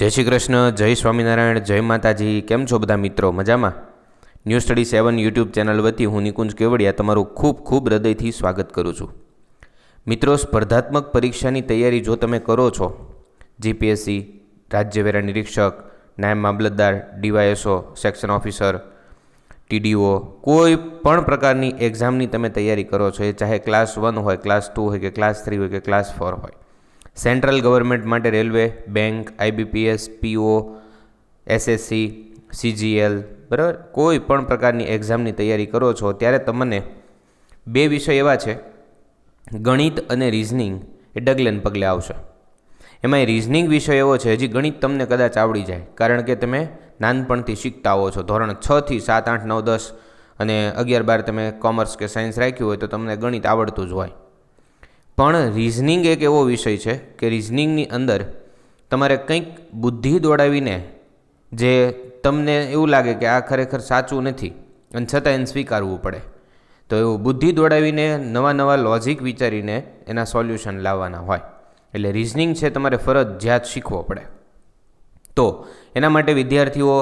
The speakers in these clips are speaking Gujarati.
જય શ્રી કૃષ્ણ, જય સ્વામિનારાયણ, જય માતાજી. કેમ છો બધા મિત્રો? મજામાં? ન્યૂ સ્ટડી 7 યુટ્યુબ ચેનલ વતી હું નિકુંજ કેવડિયા તમારું ખૂબ ખૂબ હૃદયથી સ્વાગત કરું છું. મિત્રો, સ્પર્ધાત્મક પરીક્ષાની તૈયારી જો તમે કરો છો, જીપીએસસી, રાજ્ય વેરા નિરીક્ષક, નાયબ મામલતદાર, ડીવાયએસઓ, સેક્શન ઓફિસર, ટીડીઓ, કોઈ પણ પ્રકારની એક્ઝામની તમે તૈયારી કરો છો, એ ચાહે ક્લાસ 1 હોય, ક્લાસ 2 હોય કે ક્લાસ 3 હોય કે ક્લાસ 4 હોય, સેન્ટ્રલ ગવર્મેન્ટ માટે રેલવે, બેંક, આઈબીપીએસ, પીઓ, એસએસસી, સીજીએલ, બરાબર, કોઈ પણ પ્રકારની એક્ઝામની તૈયારી કરો છો ત્યારે તમને બે વિષય એવા છે, ગણિત અને રિઝનિંગ, એ ડગલે ને પગલે આવશે. એમાં રિઝનિંગ વિષય એવો છે, હજી ગણિત તમને કદાચ આવડી જાય, કારણ કે તમે નાનપણથી શીખતા આવો છો. ધોરણ 6 થી 7, 8, 9, 10 અને 11, 12 તમે કોમર્સ કે સાયન્સ રાખ્યું હોય તો તમને ગણિત આવડતું જ હોય. પણ રિઝનિંગ એક એવો વિષય છે કે રિઝનિંગની અંદર તમારે કંઈક બુદ્ધિ દોડાવીને, જે તમને એવું લાગે કે આ ખરેખર સાચું નથી અને છતાં એને સ્વીકારવું પડે, તો એવું બુદ્ધિ દોડાવીને નવા નવા લોજિક વિચારીને એના સોલ્યુશન લાવવાના હોય. એટલે રિઝનિંગ છે તમારે ફરજિયાત શીખવો પડે. તો એના માટે વિદ્યાર્થીઓ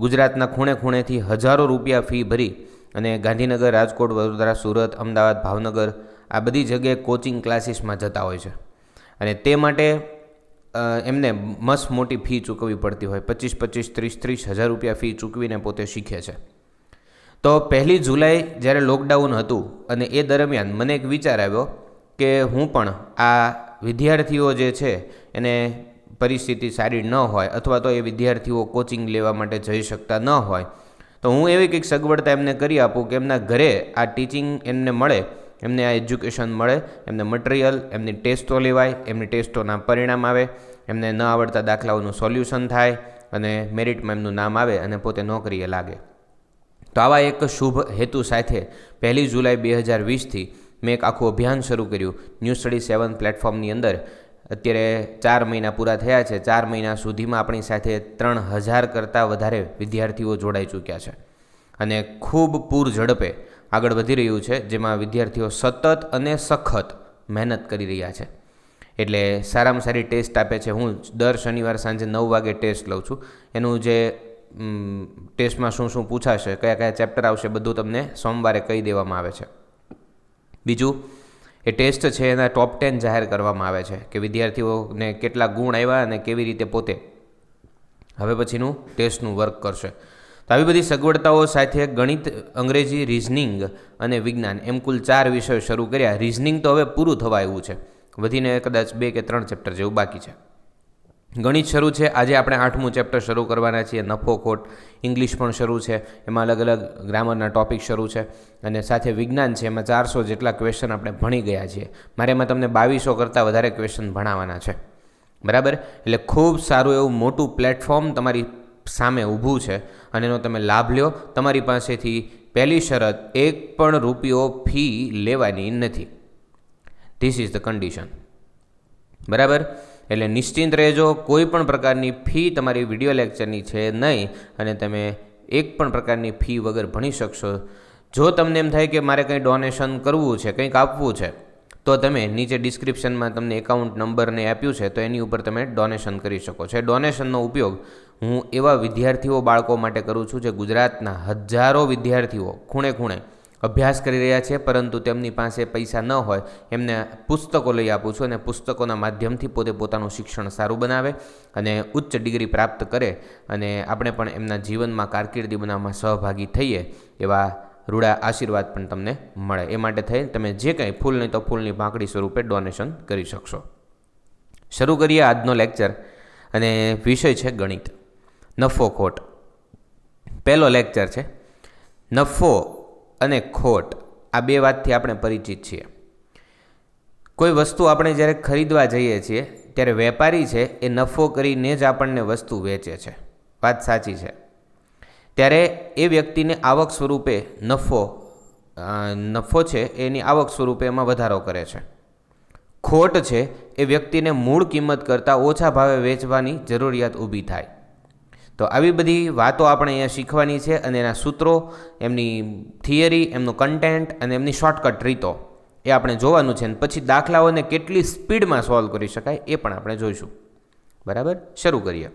ગુજરાતના ખૂણે ખૂણેથી હજારો રૂપિયા ફી ભરી અને ગાંધીનગર, રાજકોટ, વડોદરા, સુરત, અમદાવાદ, ભાવનગર, આ બધી જગ્યાએ કોચિંગ ક્લાસીસમાં જતા હોય છે. અને તે માટે એમને મસ્ત મોટી ફી ચૂકવવી પડતી હોય, 25,000, 30,000, 30,000 રૂપિયા ફી ચૂકવીને પોતે શીખે છે. તો 1 જુલાઈ જ્યારે લોકડાઉન હતું અને એ દરમિયાન મને એક વિચાર આવ્યો કે હું પણ આ વિદ્યાર્થીઓ જે છે એને પરિસ્થિતિ સારી ન હોય, અથવા તો એ વિદ્યાર્થીઓ કોચિંગ લેવા માટે જઈ શકતા ન હોય, તો હું એવી કંઈક સગવડતા એમને કરી આપું કે એમના ઘરે આ ટીચિંગ એમને મળે, એમને આ એજ્યુકેશન મળે, એમને મટીરિયલ, એમની ટેસ્ટો લેવાય, એમની ટેસ્ટોના પરિણામ આવે, એમને ન આવડતા દાખલાઓનું સોલ્યુશન થાય અને મેરિટમાં એમનું નામ આવે અને પોતે નોકરીએ લાગે. તો આવા એક શુભ હેતુ સાથે 1 જુલાઈ 2020થી મેં એક આખું અભિયાન શરૂ કર્યું ન્યૂ સ્ટડી 7 પ્લેટફોર્મની અંદર. અત્યારે 4 મહિના પૂરા થયા છે. 4 મહિના સુધીમાં આપણી સાથે 3,000 કરતાં વધારે વિદ્યાર્થીઓ જોડાઈ ચૂક્યા છે અને ખૂબ પૂર ઝડપે આગળ વધી રહ્યું છે, જેમાં વિદ્યાર્થીઓ સતત અને સખત મહેનત કરી રહ્યા છે. એટલે સારામાં સારી ટેસ્ટ આપે છે. હું દર શનિવાર સાંજે 9 વાગે ટેસ્ટ લઉં છું. એનું જે ટેસ્ટમાં શું શું પૂછાશે, કયા કયા ચેપ્ટર આવશે, બધું તમને સોમવારે કહી દેવામાં આવે છે. બીજું, એ ટેસ્ટ છે એના ટોપ 10 જાહેર કરવામાં આવે છે કે વિદ્યાર્થીઓને કેટલા ગુણ આવ્યા અને કેવી રીતે પોતે હવે પછીનું ટેસ્ટનું વર્ક કરશે. તો આવી બધી સગવડતાઓ સાથે ગણિત, અંગ્રેજી, રિઝનિંગ અને વિજ્ઞાન, એમ કુલ 4 વિષયો શરૂ કર્યા. રિઝનિંગ તો હવે પૂરું થવા આવ્યું છે, વધીને કદાચ 2 કે 3 ચેપ્ટર જેવું બાકી છે. ગણિત શરૂ છે, આજે આપણે 8મું ચેપ્ટર શરૂ કરવાના છીએ, નફો ખોટ. ઇંગ્લિશ પણ શરૂ છે, એમાં અલગ અલગ ગ્રામરના ટોપિક શરૂ છે. અને સાથે વિજ્ઞાન છે, એમાં 400 જેટલા ક્વેશ્ચન આપણે ભણી ગયા છીએ. મારે એમાં તમને 2200 કરતાં વધારે ક્વેશ્ચન ભણાવવાના છે, બરાબર. એટલે ખૂબ સારું એવું મોટું પ્લેટફોર્મ તમારી સામે ઊભું છે અને એનો તમે લાભ લ્યો. તમારી પાસેથી પહેલી શરત, 1 પણ રૂપિયો ફી લેવાની નથી. ધીસ ઇઝ ધ કન્ડિશન, બરાબર. એટલે નિશ્ચિંત રહેજો, કોઈ પણ પ્રકારની ફી તમારી વિડીયો લેક્ચરની છે નહીં અને તમે એક પણ પ્રકારની ફી વગર ભણી શકશો. જો તમને એમ થાય કે મારે કંઈ ડોનેશન કરવું છે, કંઈક આપવું છે, તો તમે નીચે ડિસ્ક્રિપ્શનમાં તમને એકાઉન્ટ નંબરને આપ્યું છે, તો એની ઉપર તમે ડોનેશન કરી શકો છો. ડોનેશનનો ઉપયોગ હું એવા વિદ્યાર્થીઓ, બાળકો માટે કરું છું જે ગુજરાતના હજારો વિદ્યાર્થીઓ ખૂણે ખૂણે અભ્યાસ કરી રહ્યા છે, પરંતુ તેમની પાસે પૈસા ન હોય, એમને પુસ્તકો લઈ આપું છું અને પુસ્તકોના માધ્યમથી પોતે પોતાનું શિક્ષણ સારું બનાવે અને ઉચ્ચ ડિગ્રી પ્રાપ્ત કરે અને આપણે પણ એમના જીવનમાં કારકિર્દી બનાવવામાં સહભાગી થઈએ, એવા રૂડા આશીર્વાદ પણ તમને મળે. એ માટે થઈ તમે જે કંઈ ફૂલ નહીં તો ફૂલની પાંખડી સ્વરૂપે ડોનેશન કરી શકશો. શરૂ કરીએ આજનો લેક્ચર અને વિષય છે ગણિત, નફો ખોટ. પહેલો લેક્ચર છે. નફો અને ખોટ, આ બે વાતથી આપણે પરિચિત છીએ. કોઈ વસ્તુ આપણે જ્યારે ખરીદવા જઈએ છીએ ત્યારે વેપારી છે એ નફો કરીને જ આપણને વસ્તુ વેચે છે, વાત સાચી છે. ત્યારે એ વ્યક્તિને આવક સ્વરૂપે નફો છે એની આવક સ્વરૂપે એમાં વધારો કરે છે. ખોટ છે એ વ્યક્તિને મૂળ કિંમત કરતાં ઓછા ભાવે વેચવાની જરૂરિયાત ઊભી થાય. તો આવી બધી વાતો આપણે અહીંયા શીખવાની છે અને એના સૂત્રો, એમની થિયરી, એમનું કન્ટેન્ટ અને એમની શોર્ટકટ રીતો એ આપણે જોવાનું છે. અને પછી દાખલાઓને કેટલી સ્પીડમાં સોલ્વ કરી શકાય એ પણ આપણે જોઈશું, બરાબર. શરૂ કરીએ.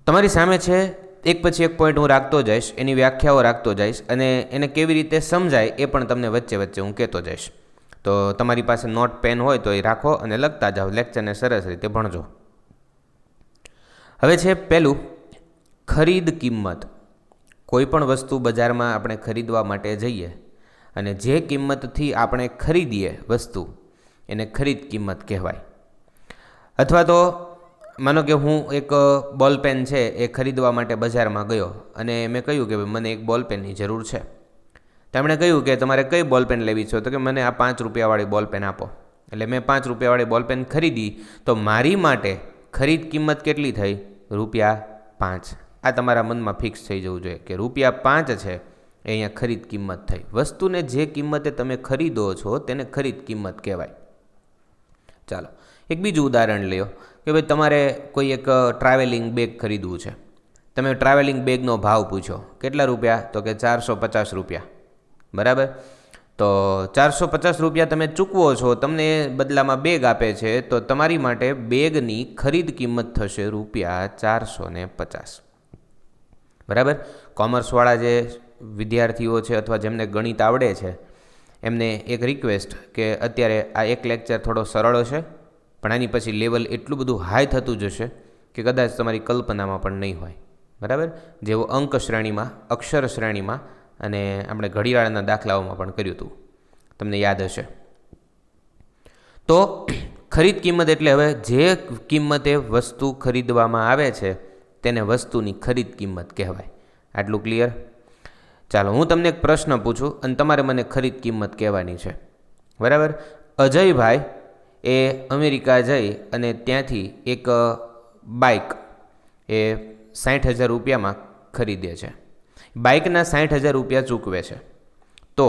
તમારી સામે છે, એક પછી એક પોઈન્ટ હું રાખતો જઈશ, એની વ્યાખ્યાઓ રાખતો જઈશ અને એને કેવી રીતે સમજાય એ પણ તમને વચ્ચે વચ્ચે હું કહેતો જઈશ. તો તમારી પાસે નોટ પેન હોય તો એ રાખો અને લખતા જાઓ, લેક્ચરને સરસ રીતે ભણજો. હવે છે પહેલું, ખરીદ કિંમત. કોઈ પણ વસ્તુ બજારમાં આપણે ખરીદવા માટે જઈએ અને જે કિંમતથી આપણે ખરીદીએ વસ્તુ એને ખરીદ કિંમત કહેવાય. અથવા તો માનો કે હું એક બોલપેન છે એ ખરીદવા માટે બજારમાં ગયો અને મેં કહ્યું કે મને એક બોલપેનની જરૂર છે. તેમણે કહ્યું કે તમારે કઈ બોલપેન લેવી છે? તો કે મને આ 5 રૂપિયાવાળી બોલપેન આપો. એટલે મેં 5 રૂપિયાવાળી બોલપેન ખરીદી, તો મારી માટે ખરીદ કિંમત કેટલી થઈ? ₹5. આ તમારા મનમાં ફિક્સ થઈ જવું જોઈએ કે ₹5 છે એ અહીંયા ખરીદ કિંમત થઈ. વસ્તુને જે કિંમતે તમે ખરીદો છો તેને ખરીદ કિંમત કહેવાય. ચાલો એક બીજું ઉદાહરણ લ્યો કે ભાઈ તમારે કોઈ એક ટ્રાવેલિંગ બેગ ખરીદવું છે. તમે ટ્રાવેલિંગ બેગનો ભાવ પૂછો, કેટલા રૂપિયા? તો કે ₹450. બરાબર. તો ₹450 તમે ચૂકવો છો, તમને બદલામાં બેગ આપે છે, તો તમારી માટે બેગની ખરીદ કિંમત થશે ₹450. બરાબર. કોમર્સવાળા જે વિદ્યાર્થીઓ છે અથવા જેમને ગણિત આવડે છે એમને એક રિક્વેસ્ટ કે અત્યારે આ એક લેક્ચર થોડો સરળ હશે, પણ આની પછી લેવલ એટલું બધું હાઈ થતું જશે કે કદાચ તમારી કલ્પનામાં પણ નહીં હોય. બરાબર. જેવું અંક શ્રેણીમાં, અક્ષર શ્રેણીમાં અને આપણે ઘડિયાળના દાખલાઓમાં પણ કર્યું હતું, તમને યાદ હશે. તો ખરીદ કિંમત એટલે હવે જે કિંમતે વસ્તુ ખરીદવામાં આવે છે તેને વસ્તુની ખરીદ કિંમત કહેવાય. આટલું ક્લિયર? ચાલો હું તમને એક પ્રશ્ન પૂછું અને તમારે મને ખરીદ કિંમત કહેવાની છે. બરાબર. અજયભાઈ એ અમેરિકા જઈ અને ત્યાંથી એક બાઇક એ ₹60,000 ખરીદે છે. બાઇકના ₹60,000 ચૂકવે છે. તો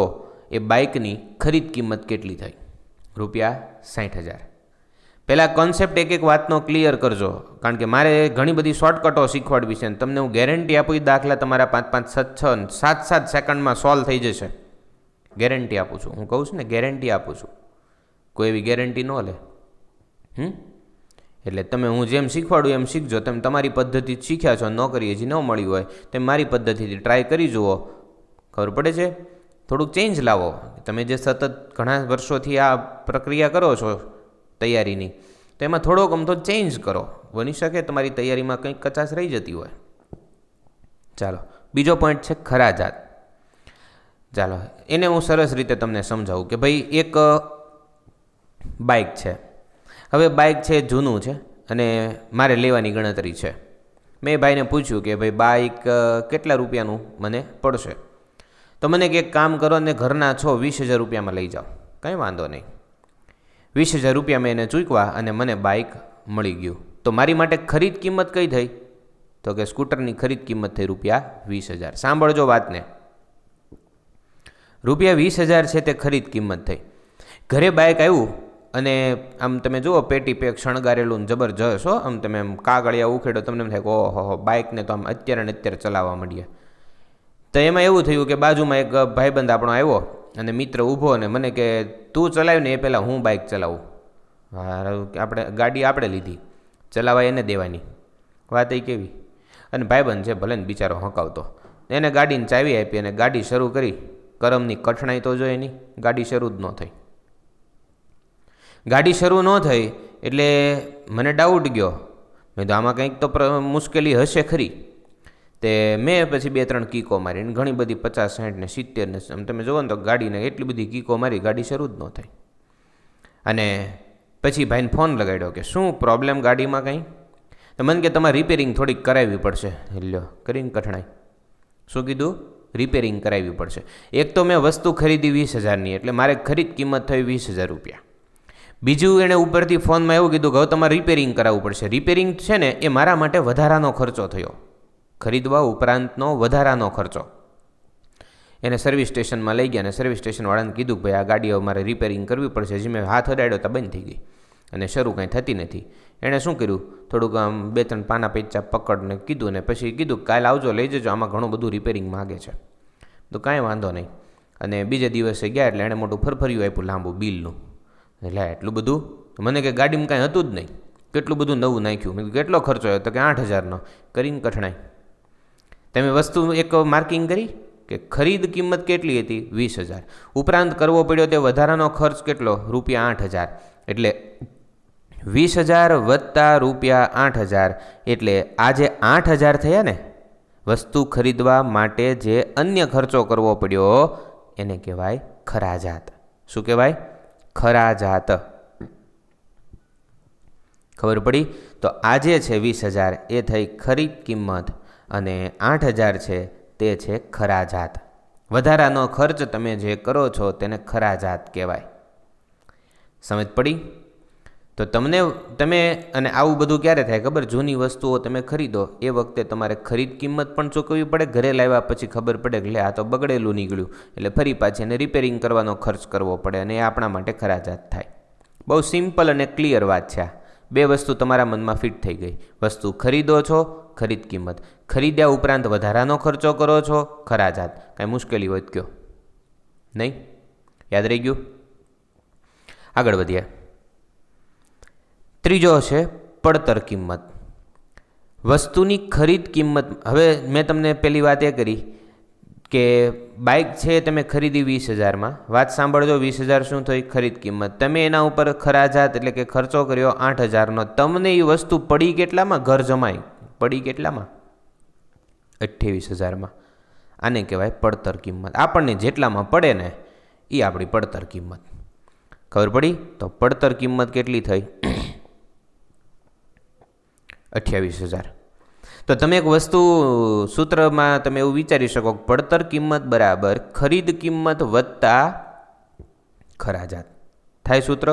એ બાઇકની ખરીદ કિંમત કેટલી થઈ? ₹60,000. પહેલાં કોન્સેપ્ટ એક એક વાતનો ક્લિયર કરજો, કારણ કે મારે ઘણી બધી શોર્ટકટો શીખવાડવી છે અને તમને હું ગેરંટી આપું, એ દાખલા તમારા 5-5, 6-6, 7-7 સેકન્ડમાં સોલ્વ થઈ જશે. ગેરંટી આપું છું, હું કહું છું ને, ગેરંટી આપું છું. કોઈ એવી ગેરંટી ન લે. એટલે તમે હું જેમ શીખવાડું એમ શીખજો. તમે તમારી પદ્ધતિ શીખ્યા છો, નોકરી હજી ન મળી હોય, તમે મારી પદ્ધતિથી ટ્રાય કરી જુઓ, ખબર પડે છે. થોડુંક ચેન્જ લાવો. તમે જે સતત ઘણા વર્ષોથી આ પ્રક્રિયા કરો છો તૈયારીની, તો એમાં થોડોક અમથો ચેન્જ કરો. બની શકે તમારી તૈયારીમાં કંઈક કચાશ રહી જતી હોય. ચાલો બીજો પોઈન્ટ છે ખરા જાત. ચાલો એને હું સરસ રીતે તમને સમજાવું કે ભાઈ એક બાઇક છે. હવે બાઇક છે જૂનું છે અને મારે લેવાની ગણતરી છે. મેં ભાઈને પૂછ્યું કે ભાઈ બાઇક કેટલા રૂપિયાનું મને પડશે? તો મને કે એક કામ કરો ને, ઘરના છો, ₹20,000 લઈ જાઓ. કંઈ વાંધો નહીં. ₹20,000 મેં એને ચૂકવા અને મને બાઇક મળી ગયું. તો મારી માટે ખરીદ કિંમત કઈ થઈ? તો કે સ્કૂટરની ખરીદ કિંમત થઈ ₹20,000. સાંભળજો વાતને. ₹20,000 છે તે ખરીદ કિંમત થઈ. ઘરે બાઇક આવ્યું અને આમ તમે જુઓ પેટી પેક શણગારેલું જબરજસ્ત હો, આમ તમે આમ કાગળિયા ઉખેડો, તમને એમ થાય કે ઓહો બાઇકને તો આમ અત્યારે ને અત્યારે ચલાવવા માંડીએ. તો એમાં એવું થયું કે બાજુમાં એક ભાઈબંધ આપણો આવ્યો અને મિત્ર ઊભો અને મને કે તું ચલાવ્યું ને એ પહેલાં હું બાઇક ચલાવું. આપણે ગાડી આપણે લીધી, ચલાવવા એને દેવાની. વાત એ કેવી. અને ભાઈબંધ છે ભલે ને બિચારો હંકાવતો, એને ગાડીને ચાવી આપી અને ગાડી શરૂ કરી. કરમની કઠણાઈ તો જોઈએ નહીં, ગાડી શરૂ જ ન થઈ. ગાડી શરૂ ન થઈ એટલે મને ડાઉટ ગયો. મેં તો આમાં કંઈક તો મુશ્કેલી હશે ખરી. તે મેં પછી 2-3 કીકો મારીને ઘણી બધી 50, 60 ને 70 ને આમ તમે જુઓ ને તો ગાડીને એટલી બધી કીકો મારી, ગાડી શરૂ જ ન થઈ. અને પછી ભાઈને ફોન લગાડ્યો કે શું પ્રોબ્લેમ ગાડીમાં કંઈ? તો મને કે તમારે રિપેરિંગ થોડીક કરાવવી પડશે. લ્યો કરીને કઠણાઈ. શું કીધું? રિપેરિંગ કરાવવી પડશે. એક તો મેં વસ્તુ ખરીદી 20,000ની, એટલે મારે ખરીદ કિંમત થઈ ₹20,000. બીજું એણે ઉપરથી ફોનમાં એવું કીધું કે હવે તમારે રિપેરિંગ કરાવવું પડશે. રિપેરિંગ છે ને એ મારા માટે વધારાનો ખર્ચો થયો, ખરીદવા ઉપરાંતનો વધારાનો ખર્ચો. એને સર્વિસ સ્ટેશનમાં લઈ ગયા અને સર્વિસ સ્ટેશનવાળાને કીધું કે ભાઈ આ ગાડી હવે મારે રિપેરિંગ કરવી પડશે. હજી મેં હાથ અડાડ્યો તો બંધ થઈ ગઈ અને શરૂ કાંઈ થતી નથી. એણે શું કર્યું, થોડુંક આમ 2-3 પાના પેચા પકડને કીધું ને પછી કીધું કાલે આવજો લઈ જજો, આમાં ઘણું બધું રિપેરિંગ માગે છે. તો કાંઈ વાંધો નહીં. અને બીજે દિવસે ગયા એટલે એણે મોટું ફરફર્યું આપ્યું લાંબુ બિલનું. એટલે એટલું બધું મને કે ગાડીમાં કાંઈ હતું જ નહીં. કેટલું બધું નવું નાખ્યું. મેં કીધું કેટલો ખર્ચો આવ્યો? તો કે 8,000નો. કરીને કઠણાઈ. તમે વસ્તુ એક માર્કિંગ કરી કે ખરીદ કિંમત કેટલી હતી? 20,000. ઉપરાંત કરવો પડ્યો તે વધારાનો ખર્ચ કેટલો? ₹8,000. એટલે 20,000 વત્તા ₹8,000 એટલે આ જે 8,000 થયા ને વસ્તુ ખરીદવા માટે જે અન્ય ખર્ચો કરવો પડ્યો એને કહેવાય ખરાજાત. શું કહેવાય? ખરાજાત. ખબર પડી? તો આ જે છે 20,000 એ થઈ ખરીદ કિંમત અને 8,000 છે તે છે ખરાજાત. વધારાનો ખર્ચ તમે જે કરો છો તેને ખરાજાત કહેવાય. સમજ પડી? તો તમે અને આવું બધું ક્યારે થાય ખબર? જૂની વસ્તુઓ તમે ખરીદો એ વખતે તમારે ખરીદ કિંમત પણ ચૂકવવી પડે. ઘરે લાવ્યા પછી ખબર પડે કે લે આ તો બગડેલું નીકળ્યું, એટલે ફરી પાછી એને રિપેરિંગ કરવાનો ખર્ચ કરવો પડે અને એ આપણા માટે ખરાજાત થાય. બહુ સિમ્પલ અને ક્લિયર વાત છે આ. બે વસ્તુ તમારા મનમાં ફિટ થઈ ગઈ. વસ્તુ ખરીદો છો, ખરીદ કિંમત. ખરીદ્યા ઉપરાંત વધારાનો ખર્ચો કરો છો, ખરાજાત. કાંઈ મુશ્કેલી હોય તો કયો. નહીં? યાદ રહી ગયું? આગળ વધીએ. ત્રીજો છે પડતર કિંમત. વસ્તુની ખરીદ કિંમત. હવે મેં તમને પહેલી વાત એ કરી કે બાઇક છે તમે ખરીદી 20,000માં. વાત સાંભળજો, 20,000 શું થઈ? ખરીદ કિંમત. તમે એના ઉપર ખરાજાત એટલે કે ખર્ચો કર્યો 8,000નો. તમને એ વસ્તુ પડી કેટલામાં? ઘર જમાઈ પડી કેટલામાં? 28,000માં. આને કહેવાય પડતર કિંમત. આપણને જેટલામાં પડે ને એ આપણી પડતર કિંમત. ખબર પડી? તો પડતર કિંમત કેટલી થઈ? 28,000. તો તમે એક વસ્તુ સૂત્રમાં તમે એવું વિચારી શકો કે પડતર કિંમત બરાબર ખરીદ કિંમત વત્તા ખરાજાત થાય સૂત્ર.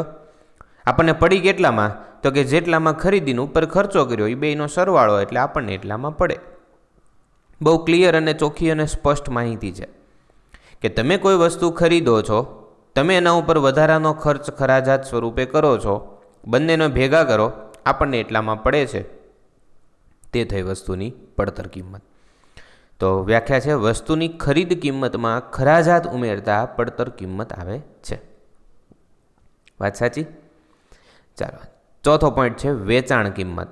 આપણને પડી કેટલામાં? તો કે જેટલામાં ખરીદીને ઉપર ખર્ચો કર્યો એ બેનો સરવાળો એટલે આપણને એટલામાં પડે. બહુ ક્લિયર અને ચોખ્ખી અને સ્પષ્ટ માહિતી છે કે તમે કોઈ વસ્તુ ખરીદો છો, તમે એના ઉપર વધારાનો ખર્ચ ખરાજાત સ્વરૂપે કરો છો, બંનેનો ભેગા કરો, આપણને એટલામાં પડે છે. તે થઈ વસ્તુની પડતર કિંમત. તો વ્યાખ્યા છે વસ્તુની ખરીદ કિંમતમાં ખરાજાત ઉમેરતા પડતર કિંમત આવે છે. વાત સાચી? ચાલો, ચોથો પોઈન્ટ છે વેચાણ કિંમત.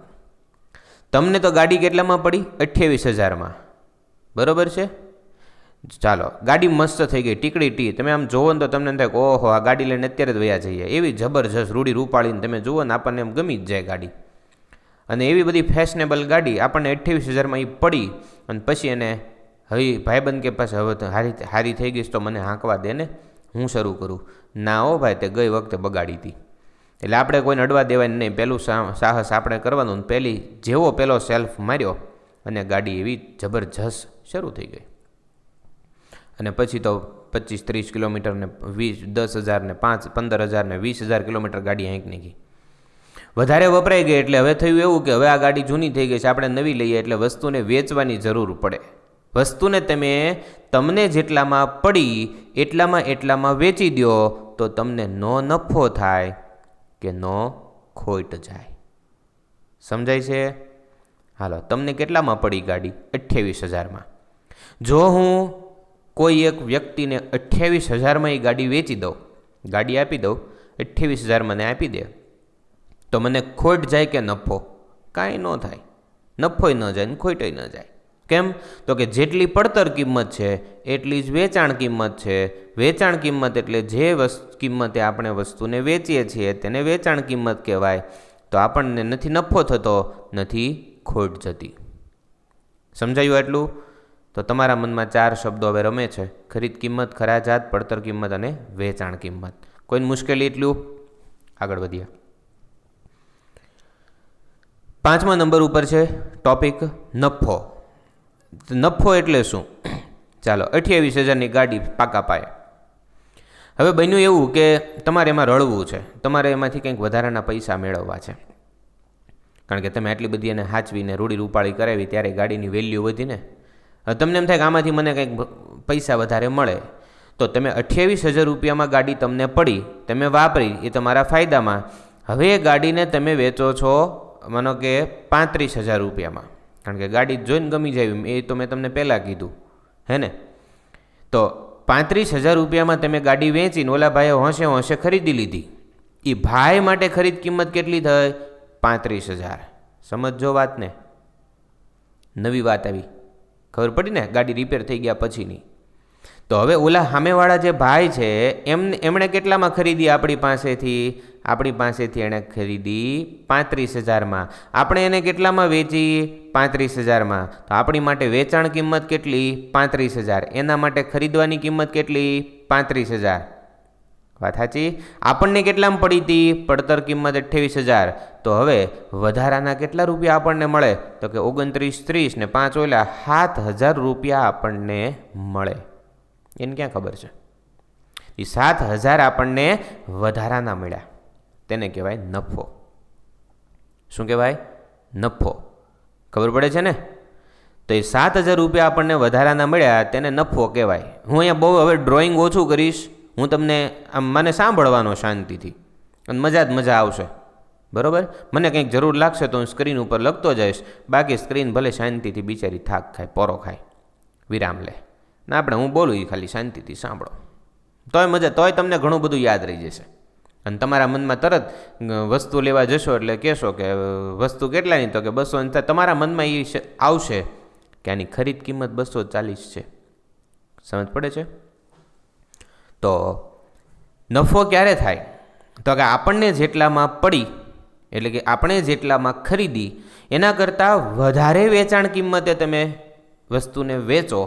તમને તો ગાડી કેટલામાં પડી? 28,000માં. બરોબર છે? ચાલો, ગાડી મસ્ત થઈ ગઈ, ટીકડી ટી. તમે આમ જોવો ને તો તમને એમ થાય કે ઓહો આ ગાડી લઈને અત્યારે જ વયા જઈએ. એવી જબરજસ્ત રૂડી રૂપાળીને તમે જુઓ ને આપણને એમ ગમી જ જાય ગાડી. અને એવી બધી ફેશનેબલ ગાડી આપણને 28,000માં એ પડી અને પછી એને હવે ભાઈબંધ કે પાસે હવે તો હારી થઈ ગઈશ તો મને હાંકવા દે ને, હું શરૂ કરું. ના હો ભાઈ, તે ગઈ વખતે બગાડી હતી. એટલે આપણે કોઈને અડવા દેવાય નહીં. પહેલું સાહસ આપણે કરવાનું. જેવો પહેલો સેલ્ફ માર્યો અને ગાડી એવી જબરજસ્ત શરૂ થઈ ગઈ. અને પછી તો 25-30 કિલોમીટર ને 10,000 ને 15,000 ને 20,000 કિલોમીટર ગાડી હાંકી નાખી. વધારે વપરાઈ ગઈ એટલે હવે થયું એવું કે હવે આ ગાડી જૂની થઈ ગઈ છે, આપણે નવી લઈએ. એટલે વસ્તુને વેચવાની જરૂર પડે. વસ્તુને તમને જેટલામાં પડી એટલામાં વેચી દો તો તમને નો નફો થાય કે નો ખોટ જાય. સમજાય છે? હાલો, તમને કેટલામાં પડી ગાડી? 28,000માં. જો હું કોઈ એક વ્યક્તિને 28,000માં એ ગાડી વેચી દઉં, ગાડી આપી દઉં, 28,000 મને આપી દે, તો મને ખોટ જાય કે નફો? કાંઈ ન થાય. નફોય ન જાય ને ખોટય ન જાય. કેમ? તો કે જેટલી પડતર કિંમત છે એટલી જ વેચાણ કિંમત છે. વેચાણ કિંમત એટલે જે કિંમતે આપણે વસ્તુને વેચીએ છીએ તેને વેચાણ કિંમત કહેવાય. તો આપણને નથી નફો થતો, નથી ખોટ જતી. સમજાયું આટલું? તો તમારા મનમાં 4 શબ્દો હવે રમે છે: ખરીદ કિંમત, ખરાજાત, પડતર કિંમત અને વેચાણ કિંમત. કોઈને મુશ્કેલી એટલું? આગળ વધીએ. 5મા નંબર ઉપર છે ટોપિક નફો. નફો એટલે શું? ચાલો, 28,000ની ગાડી પાકા પાયે. હવે બન્યું એવું કે તમારે એમાં રળવું છે, તમારે એમાંથી કંઈક વધારાના પૈસા મેળવવા છે. કારણ કે તમે આટલી બધી એને હાચવીને રૂડી રૂપાળી કરાવી ત્યારે ગાડીની વેલ્યુ વધીને. હવે તમને એમ થાય કે આમાંથી મને કંઈક પૈસા વધારે મળે. તો તમે 28,000 રૂપિયામાં ગાડી તમને પડી, તમે વાપરી, એ તમારા ફાયદામાં. હવે એ ગાડીને તમે વેચો છો માનો કે 35,000 રૂપિયામાં. કારણ કે ગાડી જોઈને ગમી જાય એ તો મેં તમને પહેલાં કીધું, હે ને? તો 35,000 રૂપિયામાં તમે ગાડી વેચીને ઓલા ભાઈએ હોંશે હોંશે ખરીદી લીધી. એ ભાઈ માટે ખરીદ કિંમત કેટલી થઈ? 35,000. સમજો વાતને. નવી વાત આવી, ખબર પડી ને, ગાડી રિપેર થઈ ગયા પછીની. તો હવે ઓલા સામેવાળા જે ભાઈ છે એમણે કેટલામાં ખરીદી આપણી પાસેથી એણે ખરીદી 35,000માં. આપણે એને કેટલામાં વેચી? 35,000માં. તો આપણી માટે વેચાણ કિંમત કેટલી? 35,000. એના માટે ખરીદવાની કિંમત કેટલી? 35,000. વાત સાચી? આપણને કેટલામાં પડી હતી? પડતર કિંમત 28,000. તો હવે વધારાના કેટલા રૂપિયા આપણને મળે? તો કે 29, 30 ને 5 ઓલા 7,000 રૂપિયા આપણને મળે. એને ક્યાં ખબર છે? એ 7,000 આપણને વધારાના મળ્યા, તેને કહેવાય નફો. શું કહેવાય? નફો. ખબર પડે છે ને? તો એ 7,000 રૂપિયા આપણને વધારાના મળ્યા, તેને નફો કહેવાય. હું અહીંયા બહુ હવે ડ્રોઈંગ ઓછું કરીશ. હું તમને આમ મને સાંભળવાનો શાંતિથી, અને મજા જ મજા આવશે. બરાબર? મને કંઈક જરૂર લાગશે તો હું સ્ક્રીન ઉપર લખતો જઈશ. બાકી સ્ક્રીન ભલે શાંતિથી બિચારી થાક ખાય, પોરો ખાય, વિરામ લે, ના આપણે હું બોલું એ ખાલી શાંતિથી સાંભળો. તોય તમને ઘણું બધું યાદ રહી જશે. અને તમારા મનમાં તરત વસ્તુ લેવા જશો એટલે કહેશો કે વસ્તુ કેટલાની? તો કે 200. તમારા મનમાં એ આવશે કે આની ખરીદ કિંમત 240 છે. સમજ પડે છે? તો નફો ક્યારે થાય? તો કે આપણને જેટલામાં પડી, એટલે કે આપણે જેટલામાં ખરીદી એના કરતાં વધારે વેચાણ કિંમતે તમે વસ્તુને વેચો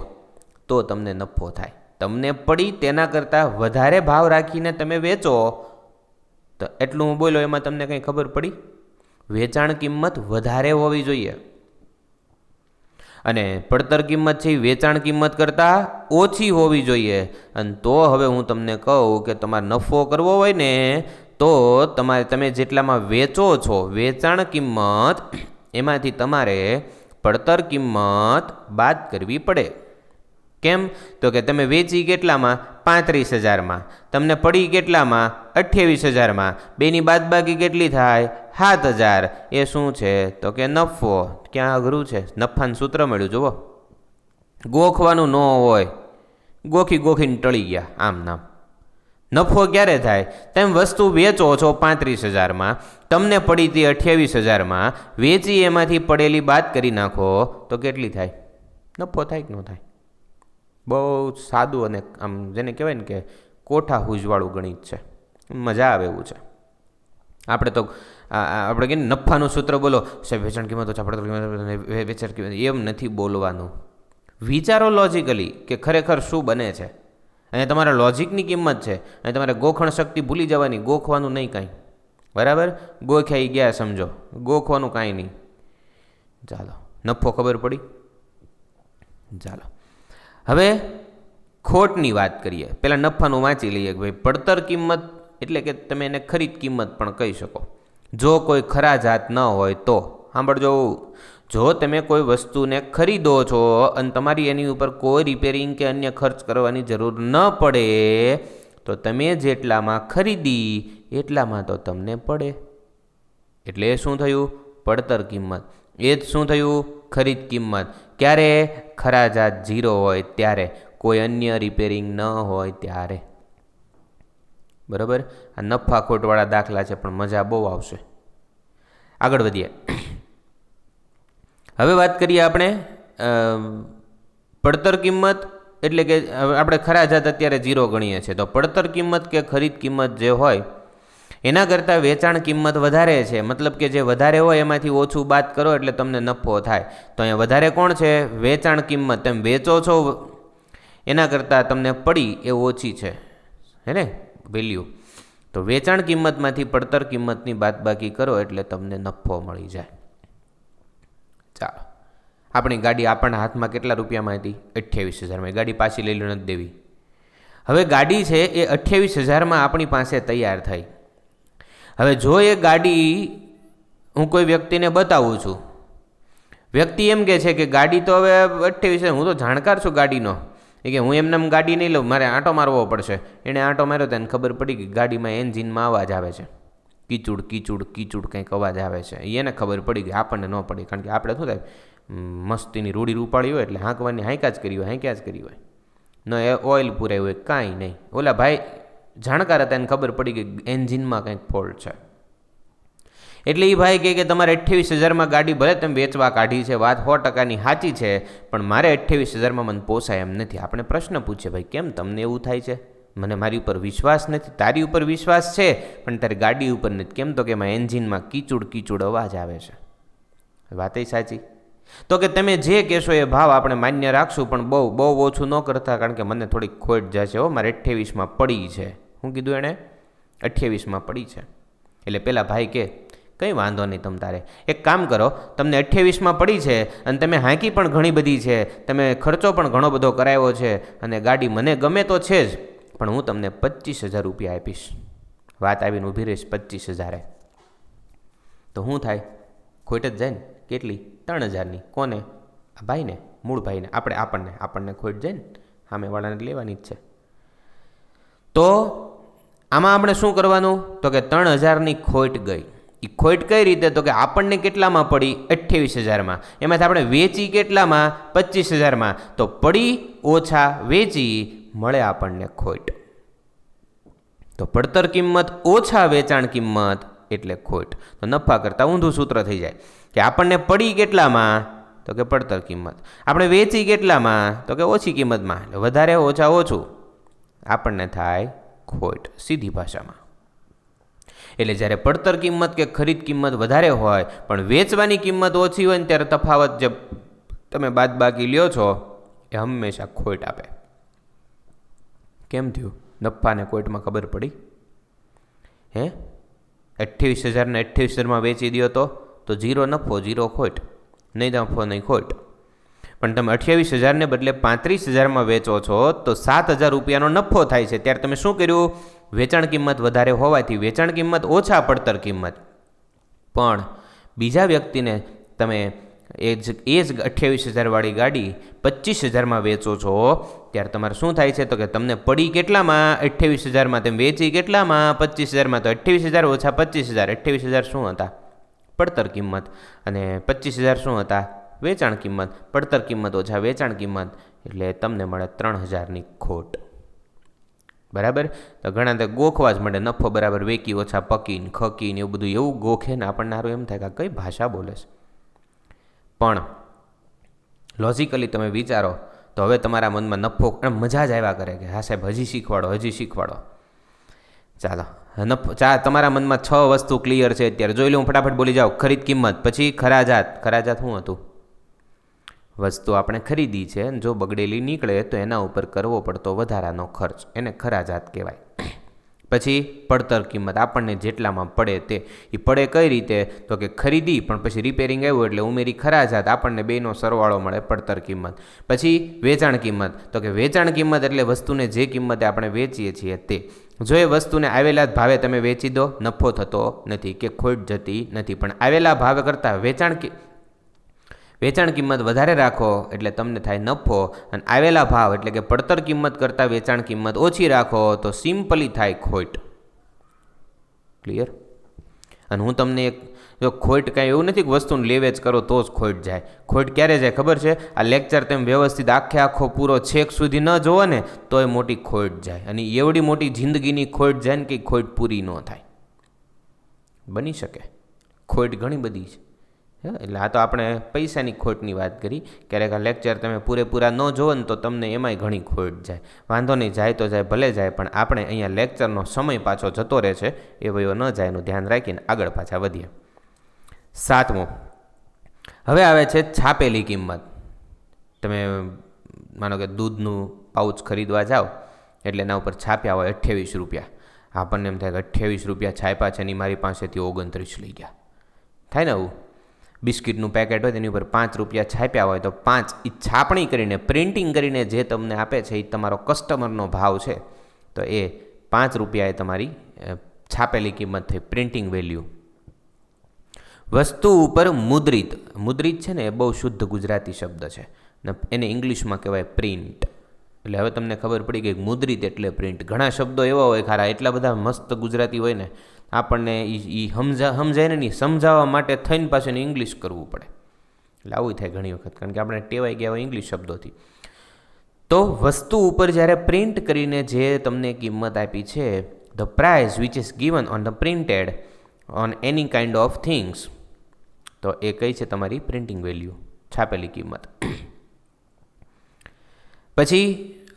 તો તમને નફો થાય. તમને પડી તેના કરતાં વધારે ભાવ રાખીને તમે વેચો તો એટલું હું બોલ્યો એમાં તમને કંઈ ખબર પડી? વેચાણ કિંમત વધારે હોવી જોઈએ, અને પડતર કિંમત છે વેચાણ કિંમત કરતાં ઓછી હોવી જોઈએ. અને તો હવે હું તમને કહું કે તમારે નફો કરવો હોય ને તો તમે જેટલામાં વેચો છો વેચાણ કિંમત, એમાંથી તમારે પડતર કિંમત બાદ કરવી પડે. કેમ? તો કે તમે વેચી કેટલામાં? 35,000માં. તમને પડી કેટલામાં? 28,000માં. બેની બાદબાકી કેટલી થાય? 7,000. એ શું છે? તો કે નફો. ક્યાં અઘરું છે? નફાનું સૂત્ર મળ્યું. જુઓ, ગોખવાનું ન હોય, ગોખીને ટળી ગયા આમ નામ. નફો ક્યારે થાય? તમે વસ્તુ વેચો છો 35,000માં, તમને પડી હતી 28,000માં, વેચી એમાંથી પડેલી બાદ કરી નાખો તો કેટલી થાય? નફો થાય કે ન થાય? બહુ સાદું અને આમ જેને કહેવાય ને કે કોઠા હૂજવાળું ગણિત છે, મજા આવે એવું છે. આપણે તો આપણે કહીએ નફાનું સૂત્ર બોલો, સાહેબ વેચાણ કિંમત ઓછા પડતર કિંમત, વેચાણ કિંમત, એમ નથી બોલવાનું. વિચારો લોજિકલી કે ખરેખર શું બને છે. અને તમારા લોજિકની કિંમત છે, અને તમારે ગોખણ શક્તિ ભૂલી જવાની, ગોખવાનું નહીં કાંઈ. બરાબર? ગોખ્યાઈ ગયા સમજો, ગોખવાનું કાંઈ નહીં. ચાલો, નફો ખબર પડી? ચાલો, હવે ખોટની વાત કરીએ. પહેલાં નફાનું વાંચી લઈએ કે ભાઈ પડતર કિંમત એટલે કે તમે એને ખરીદ કિંમત પણ કહી શકો. જો કોઈ ખરા જાત ન હોય તો સાંભળજો, જો તમે કોઈ વસ્તુને ખરીદો છો અને તમારી એની ઉપર કોઈ રિપેરિંગ કે અન્ય ખર્ચ કરવાની જરૂર ન પડે તો તમે જેટલામાં ખરીદી એટલામાં તો તમને પડે. એટલે એ શું થયું? પડતર કિંમત. એ જ શું થયું? ખરીદ કિંમત. ક્યારે? ખરા જાત 0 હોય ત્યારે, કોઈ અન્ય રિપેરિંગ ન હોય ત્યારે. બરાબર? આ નફા ખોટવાળા દાખલા છે પણ મજા બહુ આવશે. આગળ વધીએ. હવે વાત કરીએ આપણે પડતર કિંમત, એટલે કે આપણે ખરા જાત અત્યારે 0 ગણીએ છીએ, તો પડતર કિંમત કે ખરીદ કિંમત જે હોય એના કરતાં વેચાણ કિંમત વધારે છે. મતલબ કે જે વધારે હોય એમાંથી ઓછું બાદ કરો એટલે તમને નફો થાય. તો અહીંયા વધારે કોણ છે? વેચાણ કિંમત. તમે વેચો છો એના કરતાં તમને પડી એ ઓછી છે, હે ને, વેલ્યુ. તો વેચાણ કિંમતમાંથી પડતર કિંમતની બાદબાકી કરો એટલે તમને નફો મળી જાય. ચાલો, આપણી ગાડી આપણના હાથમાં કેટલા રૂપિયામાં હતી? 28,000માં. ગાડી પાછી લઈ નથી દેવી. હવે ગાડી છે એ 28,000માં આપણી પાસે તૈયાર થઈ. હવે જો એ ગાડી હું કોઈ વ્યક્તિને બતાવું છું, વ્યક્તિ એમ કહે છે કે ગાડી તો હવે 28,000, હું તો જાણકાર છું ગાડીનો, એ કે હું એમને ગાડી નહીં લઉં, મારે આંટો મારવો પડશે. એણે આંટો માર્યો તેને ખબર પડી કે ગાડીમાં એન્જિનમાં અવાજ આવે છે, કીચુડ કીચુડ કીચુડ કંઈક અવાજ આવે છે. એને ખબર પડી ગઈ, આપણને ન પડી, કારણ કે આપણે શું થાય, મસ્તીની રૂડી રૂપાળી હોય એટલે હાંકવાની હાંક્યા જ કરી હોય, ન એ ઓઇલ પૂરાયું હોય, કાંઈ નહીં. ઓલા ભાઈ જાણકાર હતા, એને ખબર પડી કે એન્જિનમાં કંઈક ફોલ્ટ છે. એટલે એ ભાઈ કહે કે તમારે 28,000માં ગાડી ભલે તમે વેચવા કાઢી છે, વાત 100%ની સાચી છે, પણ મારે 28,000માં મને પોસાય એમ નથી. આપણે પ્રશ્ન પૂછીએ, ભાઈ કેમ તમને એવું થાય છે? મને મારી ઉપર વિશ્વાસ નથી. તારી ઉપર વિશ્વાસ છે પણ તારી ગાડી ઉપર નથી. કેમ? તો કે એમાં એન્જિનમાં કીચુડ અવાજ આવે છે. વાતય સાચી. તો કે તમે જે કહેશો એ ભાવ આપણે માન્ય રાખશું, પણ બહુ ઓછું ન કરતા, કારણ કે મને થોડીક ખોટ જશે હો, મારે 28માં પડી છે. શું કીધું એણે? 28માં પડી છે. એટલે પેલા ભાઈ કે કંઈ વાંધો નહીં, તમ તારે એક કામ કરો, તમને 28માં પડી છે અને તમે હાંકી પણ ઘણી બધી છે, તમે ખર્ચો પણ ઘણો બધો કરાવ્યો છે અને ગાડી મને ગમે તો છે જ, પણ હું તમને 25,000 રૂપિયા આપીશ. વાત આવીને ઊભી રહીશ 25,000. તો શું થાય? ખોટ જ જાય ને. કેટલી? 3,000ની. કોને? આ ભાઈને, મૂળ ભાઈને. આપણને ખોટ જાય ને, સામેવાળાને લેવાની જ છે. તો આમાં આપણે શું કરવાનું? તો કે 3,000ની ખોટ ગઈ. એ ખોટ કઈ રીતે? તો કે આપણને કેટલામાં પડી? 28,000માં. એમાંથી આપણે વેચી કેટલામાં? 25,000માં. તો પડી ઓછા વેચી મળે આપણને ખોટ. તો પડતર કિંમત ઓછા વેચાણ કિંમત એટલે ખોટ. તો નફા કરતાં ઊંધું સૂત્ર થઈ જાય કે આપણને પડી કેટલામાં? તો કે પડતર કિંમત. આપણે વેચી કેટલામાં? તો કે ઓછી કિંમતમાં. એટલે વધારે ઓછા ઓછું આપણને થાય ખોટ, સીધી ભાષામાં. એટલે જ્યારે પડતર કિંમત કે ખરીદ કિંમત વધારે હોય પણ વેચવાની કિંમત ઓછી હોય ને ત્યારે તફાવત જે તમે બાદબાકી લ્યો છો એ હંમેશા ખોટ આપે. કેમ થયું? નફાને ખોટમાં ખબર પડી? હે? 28,000ને 28,000માં વેચી દો તો 0 નફો 0 ખોટ. નહીં નફો નહીં ખોટ. પણ તમે 28,000ને બદલે 35,000માં વેચો છો તો 7,000 રૂપિયાનો નફો થાય છે. ત્યારે તમે શું કર્યું? વેચાણ કિંમત વધારે હોવાથી વેચાણ કિંમત ઓછા પડતર કિંમત, પણ બીજા વ્યક્તિને તમે એ જ 28,000 વાળી ગાડી 25,000માં વેચો છો ત્યારે તમારે શું થાય છે? તો કે તમને પડી કેટલામાં? 28,000માં. તમે વેચી કેટલામાં? 25,000માં. તો 28,000 ઓછા 25,000. 28,000 શું હતા? પડતર કિંમત. અને 25,000 શું હતા? વેચાણ કિંમત. પડતર કિંમત ઓછા વેચાણ કિંમત એટલે તમને મળે 3,000ની ખોટ. બરાબર? તો ઘણા તો ગોખવા જ મળે, નફો બરાબર વેકી ઓછા પકીને ખકીને એવું બધું એવું ગોખે ને આપણને સારું એમ થાય કે કઈ ભાષા બોલે છે. પણ લોજિકલી તમે વિચારો તો હવે તમારા મનમાં નફો મજા જ આવ્યા કરે કે હા સાહેબ હજી શીખવાડો. ચાલો નફો તમારા મનમાં 6 વસ્તુ ક્લિયર છે અત્યારે. જોઈ લો, હું ફટાફટ બોલી જાઉં. ખરીદ કિંમત, પછી ખરાજાત. ખરાજાત શું હતું? વસ્તુ આપણે ખરીદી છે, જો બગડેલી નીકળે તો એના ઉપર કરવો પડતો વધારાનો ખર્ચ, એને ખરાજાત કહેવાય. પછી પડતર કિંમત, આપણને જેટલામાં પડે તે. એ પડે કઈ રીતે? તો કે ખરીદી પણ પછી રિપેરિંગ આવ્યું એટલે ઉમેરી ખરાજાત, આપણને બેનો સરવાળો મળે પડતર કિંમત. પછી વેચાણ કિંમત, તો કે વેચાણ કિંમત એટલે વસ્તુને જે કિંમતે આપણે વેચીએ છીએ તે. જો એ વસ્તુને આવેલા જ ભાવે તમે વેચી દો, નફો થતો નથી કે ખોટ જતી નથી, પણ આવેલા ભાવે કરતાં વેચાણ કિંમત વધારે રાખો એટલે તમને થાય નફો, અને આવેલા ભાવ એટલે કે પડતર કિંમત કરતાં વેચાણ કિંમત ઓછી રાખો તો સિમ્પલી થાય ખોટ. ક્લિયર? અને હું તમને એક જો ખોટ કાંઈ એવું નથી કે વસ્તુને લેવે જ કરો તો જ ખોટ જાય. ખોટ ક્યારે જાય ખબર છે? આ લેક્ચર તેમ વ્યવસ્થિત આખો પૂરો છેક સુધી ન જોવો ને તો એ મોટી ખોટ જાય. અને એવડી મોટી જિંદગીની ખોટ જાય ને કે ખોટ પૂરી ન થાય. બની શકે. ખોટ ઘણી બધી છે. એટલે આ તો આપણે પૈસાની ખોટની વાત કરી. ક્યારેક આ લેક્ચર તમે પૂરેપૂરા ન જોવો ને તો તમને એમાંય ઘણી ખોટ જાય. વાંધો નહીં, જાય તો જાય, ભલે જાય, પણ આપણે અહીંયા લેક્ચરનો સમય પાછો જતો રહે છે, એ વયો ન જાય એનું ધ્યાન રાખીને આગળ પાછા વધીએ. 7મો હવે આવે છે છાપેલી કિંમત. તમે માનો કે દૂધનું પાઉચ ખરીદવા જાઓ એટલે એના ઉપર છાપ્યા હોય 28 રૂપિયા. આપણને એમ થાય કે 28 રૂપિયા છાપ્યા છે ને મારી પાસેથી 29 લઈ ગયા. થાય ને આવું? બિસ્કિટનું પેકેટ હોય તેની ઉપર 5 રૂપિયા છાપ્યા હોય તો 5 એ છાપણી કરીને પ્રિન્ટિંગ કરીને જે તમને આપે છે એ તમારો કસ્ટમરનો ભાવ છે, તો એ 5 રૂપિયા એ તમારી છાપેલી કિંમત થઈ, પ્રિન્ટિંગ વેલ્યુ. વસ્તુ ઉપર મુદ્રિત છે ને એ બહુ શુદ્ધ ગુજરાતી શબ્દ છે ને એને ઇંગ્લિશમાં કહેવાય પ્રિન્ટ. એટલે હવે તમને ખબર પડી કે મુદ્રિત એટલે પ્રિન્ટ. ઘણા શબ્દો એવા હોય ખારા, એટલા બધા મસ્ત ગુજરાતી હોય ને આપણને એ સમજાય ને નહીં, સમજાવવા માટે થઈને પાછું ઇંગ્લિશ કરવું પડે. એટલે આવું થાય ઘણી વખત, કારણ કે આપણે ટેવાઈ ગયા હોય ઇંગ્લિશ શબ્દોથી. તો વસ્તુ ઉપર જ્યારે પ્રિન્ટ કરીને જે તમને કિંમત આપી છે, the price which is given on the printed on any kind of things, તો એ કઈ છે તમારી પ્રિન્ટિંગ વેલ્યુ, છાપેલી કિંમત. પછી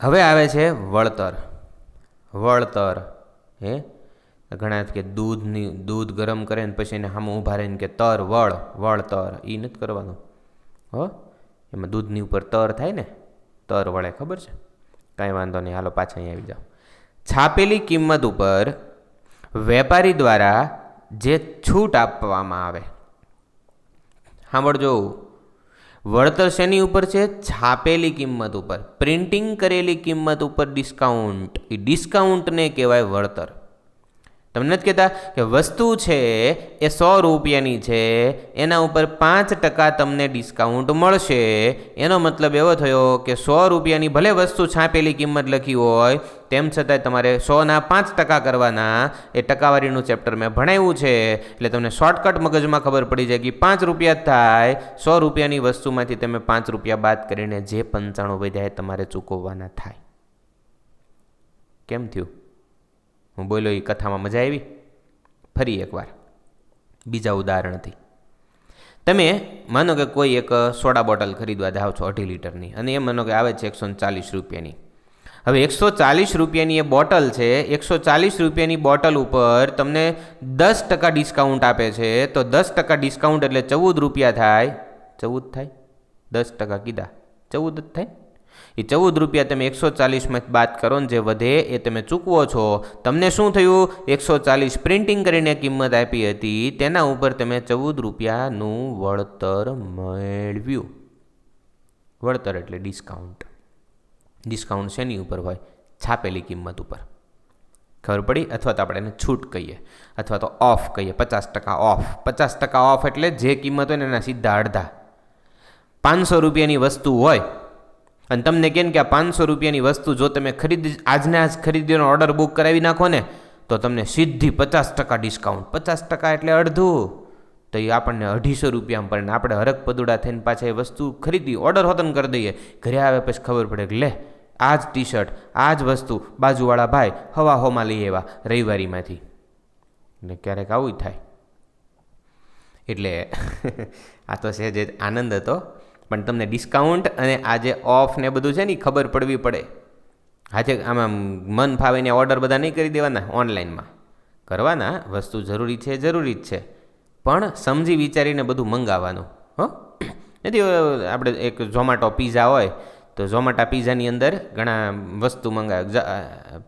હવે આવે છે વળતર. વળતર હે ઘણા કે દૂધ ગરમ કરે ને પછી એને સામે ઊભા રહીને કે તર વળતર, એ નથી કરવાનું હો. એમાં દૂધની ઉપર તર થાય ને, તર વળે, ખબર છે? કાંઈ વાંધો નહીં, હાલો પાછા અહીં આવી જાઓ. છાપેલી કિંમત ઉપર વેપારી દ્વારા જે છૂટ આપવામાં આવે, સાંભળજો, વળતર શેની ઉપર છે? છાપેલી કિંમત ઉપર. પ્રિન્ટિંગ કરેલી કિંમત ઉપર ડિસ્કાઉન્ટ, એ ડિસ્કાઉન્ટને કહેવાય વળતર. તમને નથી કહેતા કે વસ્તુ છે એ 100 રૂપિયાની છે, એના ઉપર 5% તમને ડિસ્કાઉન્ટ મળશે. એનો મતલબ એવો થયો કે 100 રૂપિયાની ભલે વસ્તુ છાપેલી કિંમત લખી હોય, તેમ છતાંય તમારે 100ના 5% કરવાના. એ ટકાવારીનું ચેપ્ટર મેં ભણાવ્યું છે, એટલે તમને શોર્ટકટ મગજમાં ખબર પડી જાય કે 5 રૂપિયા જ થાય. 100 રૂપિયાની વસ્તુમાંથી તમે 5 રૂપિયા બાદ કરીને જે 95 વધ્યા તમારે ચૂકવવાના થાય. કેમ થયું? હું બોલ્યો એ કથામાં મજા આવી? ફરી એકવાર બીજા ઉદાહરણથી. તમે માનો કે કોઈ એક સોડા બોટલ ખરીદવા જાઓ છો 2.5 લીટરની, અને એ માનો કે આવે છે 140 રૂપિયાની. હવે 140 રૂપિયાની એ બોટલ છે, 140 રૂપિયાની બોટલ ઉપર તમને 10% ડિસ્કાઉન્ટ આપે છે, તો 10% ડિસ્કાઉન્ટ એટલે 14 રૂપિયા થાય. 14 થાય? 10% કીધા 14 જ થાય. એ 14 રૂપિયા તમે 140માં બાદ કરો ને જે વધે એ તમે ચૂકવો છો. તમને શું થયું? 140 પ્રિન્ટિંગ કરીને કિંમત આપી હતી, તેના ઉપર તમે 14 રૂપિયાનું વળતર મેળવ્યું. વળતર એટલે ડિસ્કાઉન્ટ. ડિસ્કાઉન્ટ શેની ઉપર હોય? છાપેલી કિંમત ઉપર. ખબર પડી? અથવા તો આપણે એને છૂટ કહીએ, અથવા તો ઓફ કહીએ. 50% ઓફ. 50% ઓફ એટલે જે કિંમત હોય ને એના સીધા અડધા. 500 રૂપિયાની વસ્તુ હોય અને તમને કહે કે આ 500 રૂપિયાની વસ્તુ જો તમે આજને આજ ખરીદીનો ઓર્ડર બુક કરાવી નાખો ને, તો તમને સીધી 50% ડિસ્કાઉન્ટ. 50% એટલે અડધું, તો એ આપણને 250 રૂપિયામાં પડે. આપણે હરક પદુડા થઈને પાછા એ વસ્તુ ખરીદી ઓર્ડર હોતન કરી દઈએ. ઘરે આવે પછી ખબર પડે કે લે આ જ ટી શર્ટ, આ જ વસ્તુ બાજુવાળા ભાઈ હવા હોમાં લઈ આવ્યા રવિવારીમાંથી. એટલે ક્યારેક આવું થાય. એટલે આ તો છે જે આનંદ હતો, પણ તમને ડિસ્કાઉન્ટ અને આ જે ઓફ ને બધું છે ને ખબર પડવી પડે. આજે આમાં મન ફાવે ને ઓર્ડર બધા નહીં કરી દેવાના, ઓનલાઈનમાં કરવાના. વસ્તુ જરૂરી છે, જરૂરી જ છે, પણ સમજી વિચારીને બધું મંગાવવાનું. હો નથી આપણે એક ઝોમેટો પીઝા હોય તો ઝોમેટો પીઝાની અંદર ઘણા વસ્તુ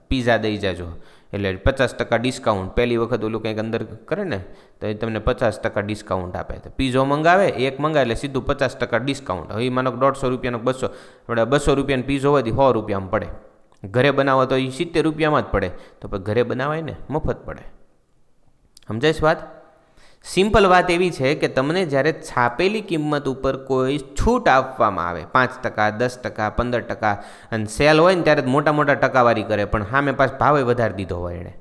પીઝા દઈ જાજો, એટલે 50% ડિસ્કાઉન્ટ. પહેલી વખત ઓલું કંઈક અંદર કરે ને તો એ તમને 50% ડિસ્કાઉન્ટ આપે. તો પીઝો મંગાવે, એક મંગાવે એટલે સીધું 50% ડિસ્કાઉન્ટ. હવે માનો 150 રૂપિયાનો 200, આપણે 200 રૂપિયાનો પીઝો હોય તો 100 રૂપિયામાં પડે. ઘરે બનાવો તો એ 70 રૂપિયામાં જ પડે. તો પછી ઘરે બનાવાય ને, મફત પડે. સમજાય છે વાત? સિમ્પલ વાત એવી છે કે તમને જ્યારે છાપેલી કિંમત ઉપર કોઈ છૂટ આપવામાં આવે, 5%, 10%, 15%, અને સેલ હોય ને ત્યારે મોટા મોટા ટકાવારી કરે, પણ સામે પાછો ભાવે વધારી દીધો હોય એણે,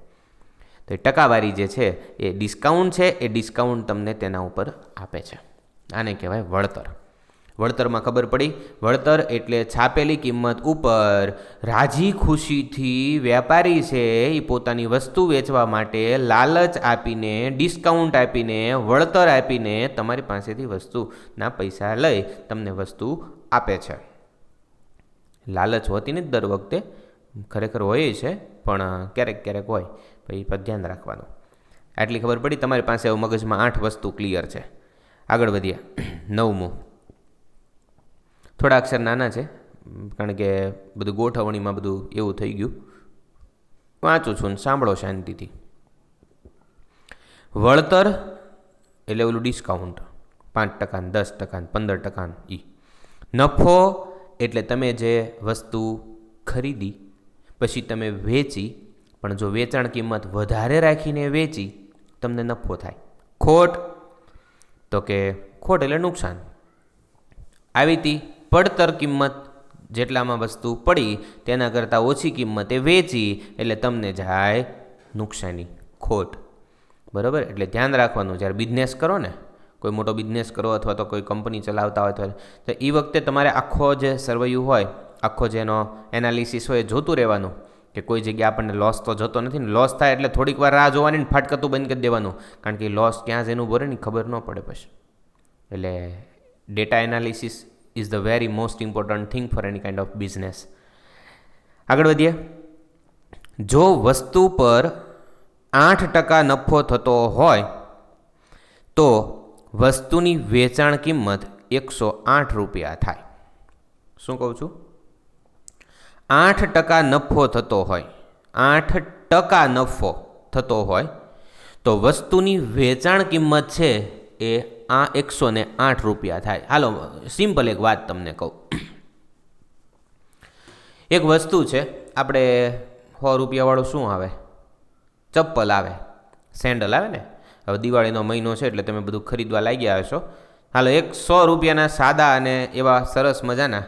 તો એ ટકાવારી જે છે એ ડિસ્કાઉન્ટ છે. એ ડિસ્કાઉન્ટ તમને તેના ઉપર આપે છે. આને કહેવાય વળતર. વળતરમાં ખબર પડી? વળતર એટલે છાપેલી કિંમત ઉપર રાજી ખુશીથી વેપારી છે એ પોતાની વસ્તુ વેચવા માટે લાલચ આપીને, ડિસ્કાઉન્ટ આપીને, વળતર આપીને તમારી પાસેથી વસ્તુના પૈસા લઈ તમને વસ્તુ આપે છે. લાલચ હોતી નથી દર વખતે, ખરેખર હોય છે, પણ ક્યારેક ક્યારેક હોય. પછી પર ધ્યાન રાખવાનું. આટલી ખબર પડી? તમારી પાસે મગજમાં 8 વસ્તુ ક્લિયર છે. આગળ વધ્યા. 9મું. થોડા અક્ષર નાના છે કારણ કે બધું ગોઠવણીમાં બધું એવું થઈ ગયું. વાંચું છું ને સાંભળો શાંતિથી. વળતર એટલે ઓલું ડિસ્કાઉન્ટ, 5%, 10%, 15%. નફો એટલે તમે જે વસ્તુ ખરીદી પછી તમે વેચી, પણ જો વેચાણ કિંમત વધારે રાખીને વેચી તમને નફો થાય. ખોટ તો કે ખોટ એટલે નુકસાન. આવી હતી પડતર કિંમત, જેટલામાં વસ્તુ પડી તેના કરતાં ઓછી કિંમતે વેચી એટલે તમને જાય નુકસાની, ખોટ. બરાબર? એટલે ધ્યાન રાખવાનું જ્યારે બિઝનેસ કરો ને, કોઈ મોટો બિઝનેસ કરો અથવા તો કોઈ કંપની ચલાવતા હોય તો એ વખતે તમારે આખો જે સર્વૈયું હોય, આખો જેનો એનાલિસિસ હોય એ જોતું રહેવાનું કે કોઈ જગ્યાએ આપણને લોસ તો જતો નથી ને. લોસ થાય એટલે થોડીક વાર રાહ જોવાની ને ફાટકતું બંધ કરી દેવાનું, કારણ કે લોસ ક્યાં જ એનું ભરે ને ખબર ન પડે પછી. એટલે data analysis is the very most important thing for any kind of business. આગળ વધીએ. જો વસ્તુ પર 8% નફો થતો હોય તો વસ્તુની વેચાણ કિંમત 108 રૂપિયા થાય. શું કહું છું? 8% નફો થતો હોય, 8% નફો થતો હોય તો વસ્તુની વેચાણ કિંમત છે એ 108 રૂપિયા થાય. હાલો સિમ્પલ એક વાત તમને કહું. એક વસ્તુ છે, આપણે 100 રૂપિયાવાળું શું આવે? ચપ્પલ આવે, સેન્ડલ આવે ને. હવે દિવાળીનો મહિનો છે એટલે તમે બધું ખરીદવા લાગ્યા હશો. હાલો 100 રૂપિયાના સાદા અને એવા સરસ મજાના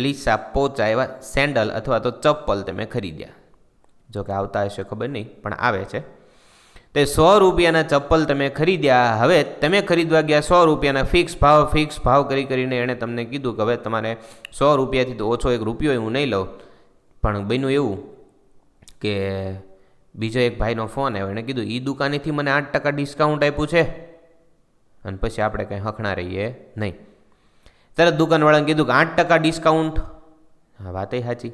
લીસા પોચા એવા સેન્ડલ અથવા તો ચપ્પલ તમે ખરીદ્યા. જો કે આવતા હશે ખબર નહીં, પણ આવે છે. તે 100 રૂપિયાના ચપ્પલ તમે ખરીદ્યા. હવે તમે ખરીદવા ગયા 100 રૂપિયાના ફિક્સ ભાવ કરીને એણે તમને કીધું કે હવે તમારે 100 રૂપિયાથી તો ઓછો 1 રૂપિયો હું નહીં લઉં. પણ બન્યું એવું કે બીજો એક ભાઈનો ફોન આવ્યો, એણે કીધું એ દુકાનેથી મને 8% ડિસ્કાઉન્ટ આપ્યું છે. અને પછી આપણે કંઈ હખણા રહીએ નહીં. તરત દુકાનવાળાને કીધું કે 8% ડિસ્કાઉન્ટ. હા, વાત એ સાચી.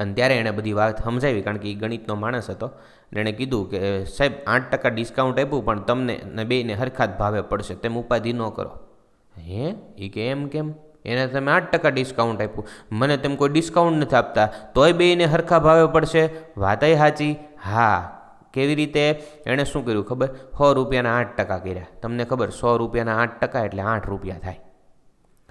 અને ત્યારે એણે બધી વાત સમજાવી, કારણ કે એ ગણિતનો માણસ હતો. અને એણે કીધું કે સાહેબ 8% ડિસ્કાઉન્ટ આપ્યું પણ તમને ને બેયને હરખા જ ભાવે પડશે, તેમ ઉપાધિ ન કરો. હે? એ કે એમ કેમ? એને તમે 8% ડિસ્કાઉન્ટ આપ્યું, મને તેમ કોઈ ડિસ્કાઉન્ટ નથી આપતા, તોય બેયને હરખા ભાવે પડશે. વાતય સાચી. હા, કેવી રીતે? એણે શું કર્યું ખબર? 100 રૂપિયાના 8% કર્યા. તમને ખબર 100 રૂપિયાના 8% એટલે 8 રૂપિયા થાય.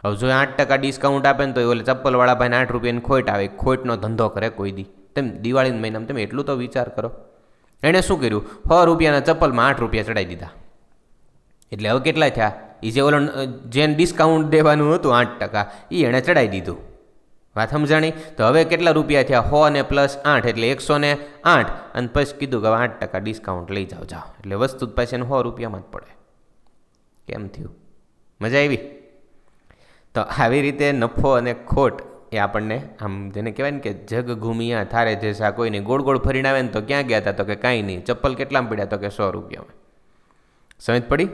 હવે જો 8% ડિસ્કાઉન્ટ આપે ને તો ઓલે ચપ્પલવાળા ભાઈને 8 રૂપિયાની ખોટ આવે. ખોટનો ધંધો કરે કોઈ દી? તેમ દિવાળીના મહિનામાં તમે એટલું તો વિચાર કરો. એણે શું કર્યું? 100 રૂપિયાના ચપ્પલમાં 8 રૂપિયા ચડાવી દીધા. એટલે હવે કેટલા થયા? એ જે ઓલો જેને ડિસ્કાઉન્ટ દેવાનું હતું 8% એ એણે ચડાવી દીધું. વાત સમજાણી? તો હવે કેટલા રૂપિયા થયા? 100 ને +8 એટલે 108. અને પછી કીધું કે હવે 8% ડિસ્કાઉન્ટ લઈ જાઓ. એટલે વસ્તુ પાછી 100 રૂપિયામાં જ પડે. કેમ થયું? મજા આવી? તો આવી રીતે નફો અને ખોટ એ આપણને આમ જેને કહેવાય ને કે જગ ઘૂમિયા થારે જેસા કોઈને ગોળ ગોળ ફરીને આવે ને તો ક્યાં ગયા હતા? તો કે કાંઈ નહીં. ચપ્પલ કેટલામાં પડ્યા? તો કે 100 રૂપિયામાં. સમજ પડી?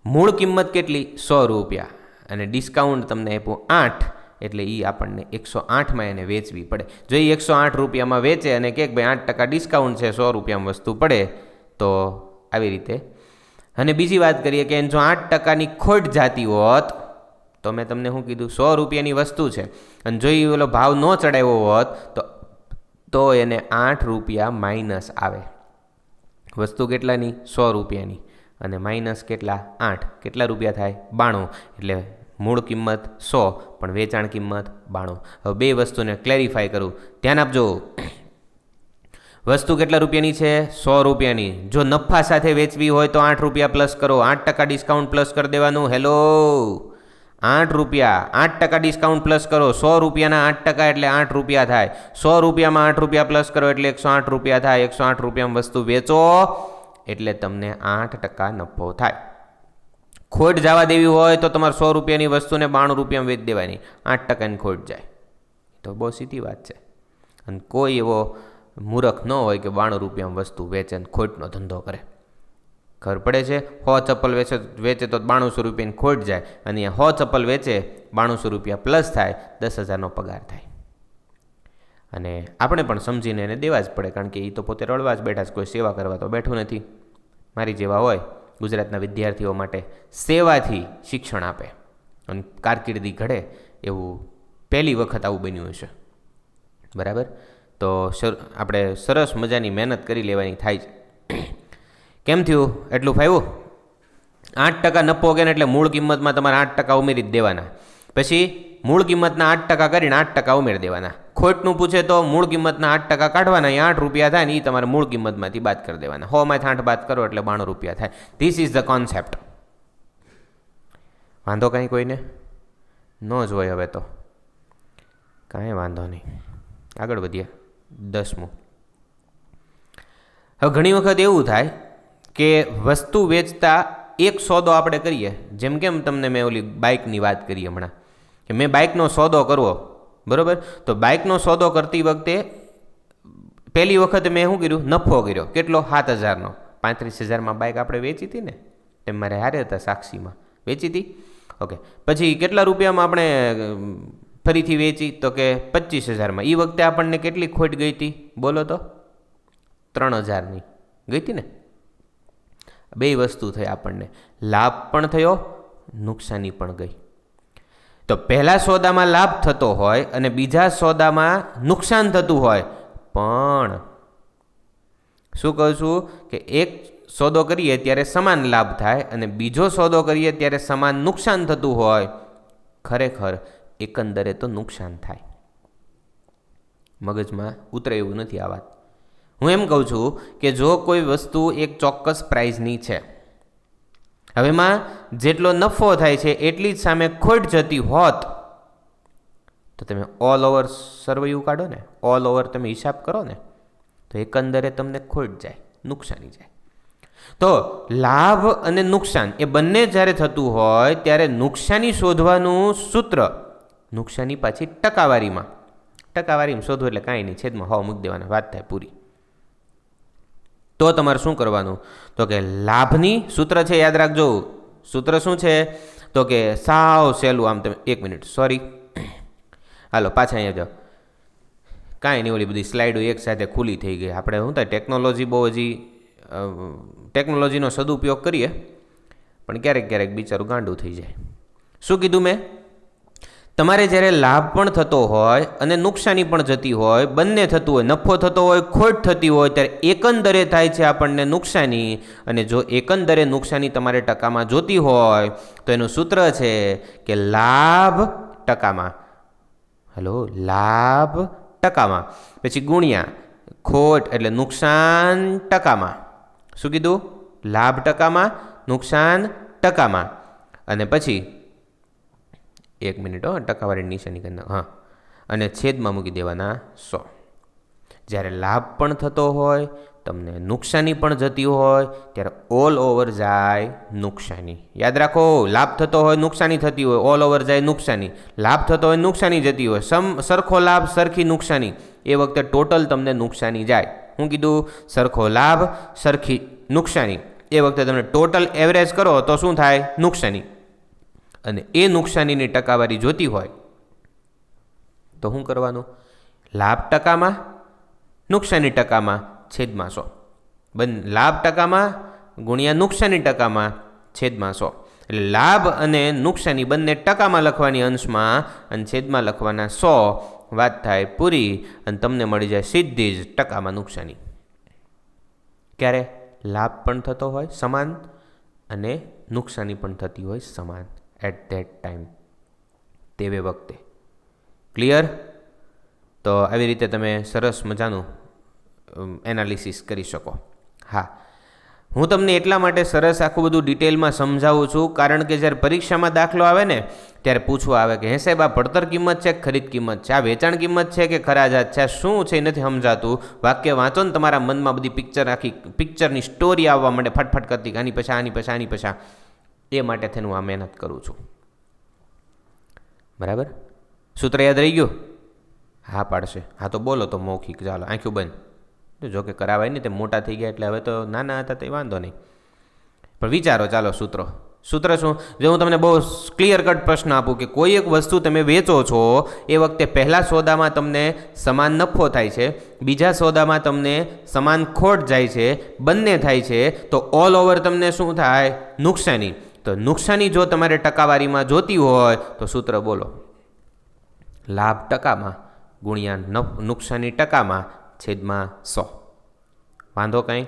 મૂળ કિંમત કેટલી? 100 રૂપિયા. અને ડિસ્કાઉન્ટ તમને આપ્યું 8, એટલે એ આપણને 108માં એને વેચવી પડે. જો એ 108 રૂપિયામાં વેચે અને કે ભાઈ 8% ડિસ્કાઉન્ટ છે, 100 રૂપિયામાં વસ્તુ પડે, તો આવી રીતે. અને બીજી વાત કરીએ કે જો 8%ની ખોટ જાતી હોત તો મેં તમને શું કીધું? 100 રૂપિયાની વસ્તુ છે અને જો એ ઓલો ભાવ ન ચડાવ્યો હોત તો એને 8 રૂપિયા માઇનસ આવે. વસ્તુ કેટલાની? 100 રૂપિયાની. અને માઇનસ કેટલા? 8. કેટલા રૂપિયા થાય? 92. એટલે મૂળ કિંમત 100 પણ વેચાણ કિંમત 92. હવે બે વસ્તુને ક્લેરિફાય કરું, ધ્યાન આપજો. વસ્તુ કેટલા રૂપિયાની છે? 100 રૂપિયાની. જો નફા સાથે વેચવી હોય તો 8 રૂપિયા પ્લસ કરો, 8% ડિસ્કાઉન્ટ પ્લસ કરી દેવાનું. હેલો, 8 રૂપિયા, 8% ડિસ્કાઉન્ટ પ્લસ કરો. 100 રૂપિયાના 8% એટલે 8 રૂપિયા થાય. 100 રૂપિયામાં 8 રૂપિયા પ્લસ કરો એટલે 108 રૂપિયા થાય. 108 રૂપિયામાં વસ્તુ વેચો એટલે તમને 8% નફો થાય. ખોટ જવા દેવી હોય તો તમારે 100 રૂપિયાની વસ્તુને 92 રૂપિયામાં વેચી દેવાની, 8%ની ખોટ જાય. તો બહુ સીધી વાત છે. અને કોઈ એવો મૂર્ખ ન હોય કે 92 રૂપિયામાં વસ્તુ વેચે ને ખોટનો ધંધો કરે. ખબર પડે છે? 100 ચપ્પલ વેચે તો 9200 રૂપિયાની ખોટ જાય, અને 100 ચપ્પલ વેચે 9200 રૂપિયા પ્લસ થાય, 10,000નો પગાર થાય. અને આપણે પણ સમજીને એને દેવા જ પડે, કારણ કે એ તો પોતે રળવા જ બેઠા છે, કોઈ સેવા કરવા તો બેઠું નથી. મારી જેવા હોય ગુજરાતના વિદ્યાર્થીઓ માટે સેવાથી શિક્ષણ આપે અને કારકિર્દી ઘડે, એવું પહેલી વખત આવું બન્યું હશે. બરાબર? તો આપણે સરસ મજાની મહેનત કરી લેવાની થાય છે. કેમ થયું? એટલું ફાવ્યું? 8% નફો કે એટલે મૂળ કિંમતમાં તમારે 8% ઉમેરી જ દેવાના. પછી મૂળ કિંમતના 8% કરીને 8% ઉમેરી દેવાના. ખોટનું પૂછે તો મૂળ કિંમતના 8% કાઢવાના, એ 8 રૂપિયા થાય ને એ તમારે મૂળ કિંમતમાંથી બાદ કરી દેવાના. 100માંથી 8 બાદ કરો એટલે 92 રૂપિયા થાય. This is the concept. વાંધો કાંઈ કોઈને? ન જ હોય હવે તો કાંઈ વાંધો નહીં. આગળ વધીએ. 10મું. હવે ઘણી વખત એવું થાય કે વસ્તુ વેચતા એક સોદો આપણે કરીએ, જેમ કેમ તમને મેં ઓલી બાઇકની વાત કરી હમણાં, કે મેં બાઇકનો સોદો કરવો, બરાબર. તો બાઇકનો સોદો કરતી વખતે પહેલી વખત મેં શું કર્યું, નફો કર્યો. કેટલો? 7,000નો. 35,000માં બાઇક આપણે વેચી હતી ને, તેમ મારે હારે હતા સાક્ષીમાં વેચી હતી. ઓકે, પછી કેટલા રૂપિયામાં આપણે ફરીથી વેચી? તો કે 25,000માં. એ વખતે આપણને કેટલી ખોટ ગઈ હતી બોલો તો? 3,000ની ગઈ હતી ને. બે વસ્તુ થઈ આપણને, લાભ પણ થયો, નુકસાની પણ ગઈ. તો પહેલા સોદામાં લાભ થતો હોય અને બીજા સોદામાં નુકસાન થતું હોય, પણ શું કહું છું કે એક સોદો કરીએ ત્યારે સમાન લાભ થાય અને બીજો સોદો કરીએ ત્યારે સમાન નુકસાન થતું હોય, ખરેખર એકંદરે તો નુકસાન થાય. મગજમાં ઉતરે એવું નથી આ વાત. હું એમ કહું છું કે જો કોઈ વસ્તુ એક ચોક્કસ પ્રાઇઝની છે, હવે એમાં જેટલો નફો થાય છે એટલી જ સામે ખોટ જતી હોત, તો તમે ઓલ ઓવર સરવૈયું કાઢો ને, ઓલ ઓવર તમે હિસાબ કરો ને, તો એકંદરે તમને ખોટ જાય, નુકસાની જાય. તો લાભ અને નુકસાન એ બંને જ્યારે થતું હોય ત્યારે નુકસાની શોધવાનું સૂત્ર, નુકસાની પાછી ટકાવારીમાં શોધવું એટલે કાંઈ નહીં, છેદમાં 100 મૂકી દેવાના, વાત થાય પૂરી. તો તમારે શું કરવાનું? તો કે લાભની સૂત્ર છે, યાદ રાખજો. સૂત્ર શું છે? તો કે સાવ સહેલું. આમ તમે 1 મિનિટ, સોરી, હાલો પાછા અહીંયા જાઓ. કાંઈ નહીં, ઓલી બધી સ્લાઇડો એક સાથે ખુલ્લી થઈ ગઈ. આપણે શું થાય, ટેકનોલોજી બહુ હજી ટેકનોલોજીનો સદુપયોગ કરીએ, પણ ક્યારેક ક્યારેક બિચારું ગાંડું થઈ જાય. શું કીધું મેં? તમારે જ્યારે લાભ પણ થતો હોય અને નુકસાની પણ જતી હોય, બંને થતું હોય, નફો થતો હોય, ખોટ થતી હોય, ત્યારે એકંદરે થાય છે આપણને નુકસાની. અને જો એકંદરે નુકસાની તમારે ટકામાં જોતી હોય તો એનું સૂત્ર છે કે લાભ ટકામાં, લાભ ટકામાં, પછી ગુણ્યા ખોટ એટલે નુકસાન ટકામાં. શું કીધું? લાભ ટકામાં, નુકસાન ટકામાં, અને પછી 1 મિનિટ, ટકાવારી નિશાની કરી નાખ. અને છેદમાં મૂકી દેવાના 100. જ્યારે લાભ પણ થતો હોય, તમને નુકસાની પણ જતી હોય, ત્યારે ઓલ ઓવર જાય નુકસાની. યાદ રાખો, લાભ થતો હોય, નુકસાની થતી હોય, ઓલ ઓવર જાય નુકસાની. લાભ થતો હોય, નુકસાની જતી હોય, સરખો લાભ સરખી નુકસાની, એ વખતે ટોટલ તમને નુકસાની જાય. હું કીધું? સરખો લાભ સરખી નુકસાની, એ વખતે તમે ટોટલ એવરેજ કરો તો શું થાય? નુકસાની. અને એ નુકસાનીની ટકાવારી જોતી હોય તો શું કરવાનું? લાભ ટકામાં, નુકસાની ટકામાં, છેદમાં 100. લાભ ટકામાં ગુણ્યા નુકસાની ટકામાં, છેદમાં 100. એટલે લાભ અને નુકસાની બંને ટકામાં લખવાની અંશમાં અને છેદમાં લખવાના 100. વાત થાય પૂરી અને તમને મળી જાય સીધી જ ટકામાં નુકસાની. ક્યારે? લાભ પણ થતો હોય સમાન અને નુકસાની પણ થતી હોય સમાન એટ ધેટ ટાઈમ, તેવે વખતે. ક્લિયર? તો આવી રીતે તમે સરસ મજાનું એનાલિસિસ કરી શકો. હા, હું તમને એટલા માટે સરસ આખું બધું ડિટેલમાં સમજાવું છું, કારણ કે જ્યારે પરીક્ષામાં દાખલો આવે ને ત્યારે પૂછવા આવે કે હે સાહેબ, આ પડતર કિંમત છે કે ખરીદ કિંમત છે, આ વેચાણ કિંમત છે કે ખરાજાત છે, શું છે એ નથી સમજાતું. વાક્ય વાંચો ને તમારા મનમાં બધી આખી પિક્ચરની સ્ટોરી આવવા માંડે ફટફટ કરતી, આની પછા. એ માટે થઈને હું આ મહેનત કરું છું. બરાબર? સૂત્ર યાદ રહી ગયું? હા પાડશે. હા તો બોલો તો મૌખિક. ચાલો આંખ્યું બંધ. જો કે કરાવાય નહીં, તે મોટા થઈ ગયા એટલે હવે તો નાના હતા તે વાંધો નહીં, પણ વિચારો. ચાલો સૂત્ર શું? જો હું તમને બહુ ક્લિયર કટ પ્રશ્ન આપું કે કોઈ એક વસ્તુ તમે વેચો છો, એ વખતે પહેલા સોદામાં તમને સમાન નફો થાય છે, બીજા સોદામાં તમને સમાન ખોટ જાય છે, બંને થાય છે, તો ઓલ ઓવર તમને શું થાય? નુકસાની. તો નુકસાની જો તમારે ટકાવારીમાં જોતી હોય તો સૂત્ર બોલો, લાભ ટકામાં ગુણ્યા નુકસાની ટકામાં, છેદમાં 100. વાંધો કાંઈ?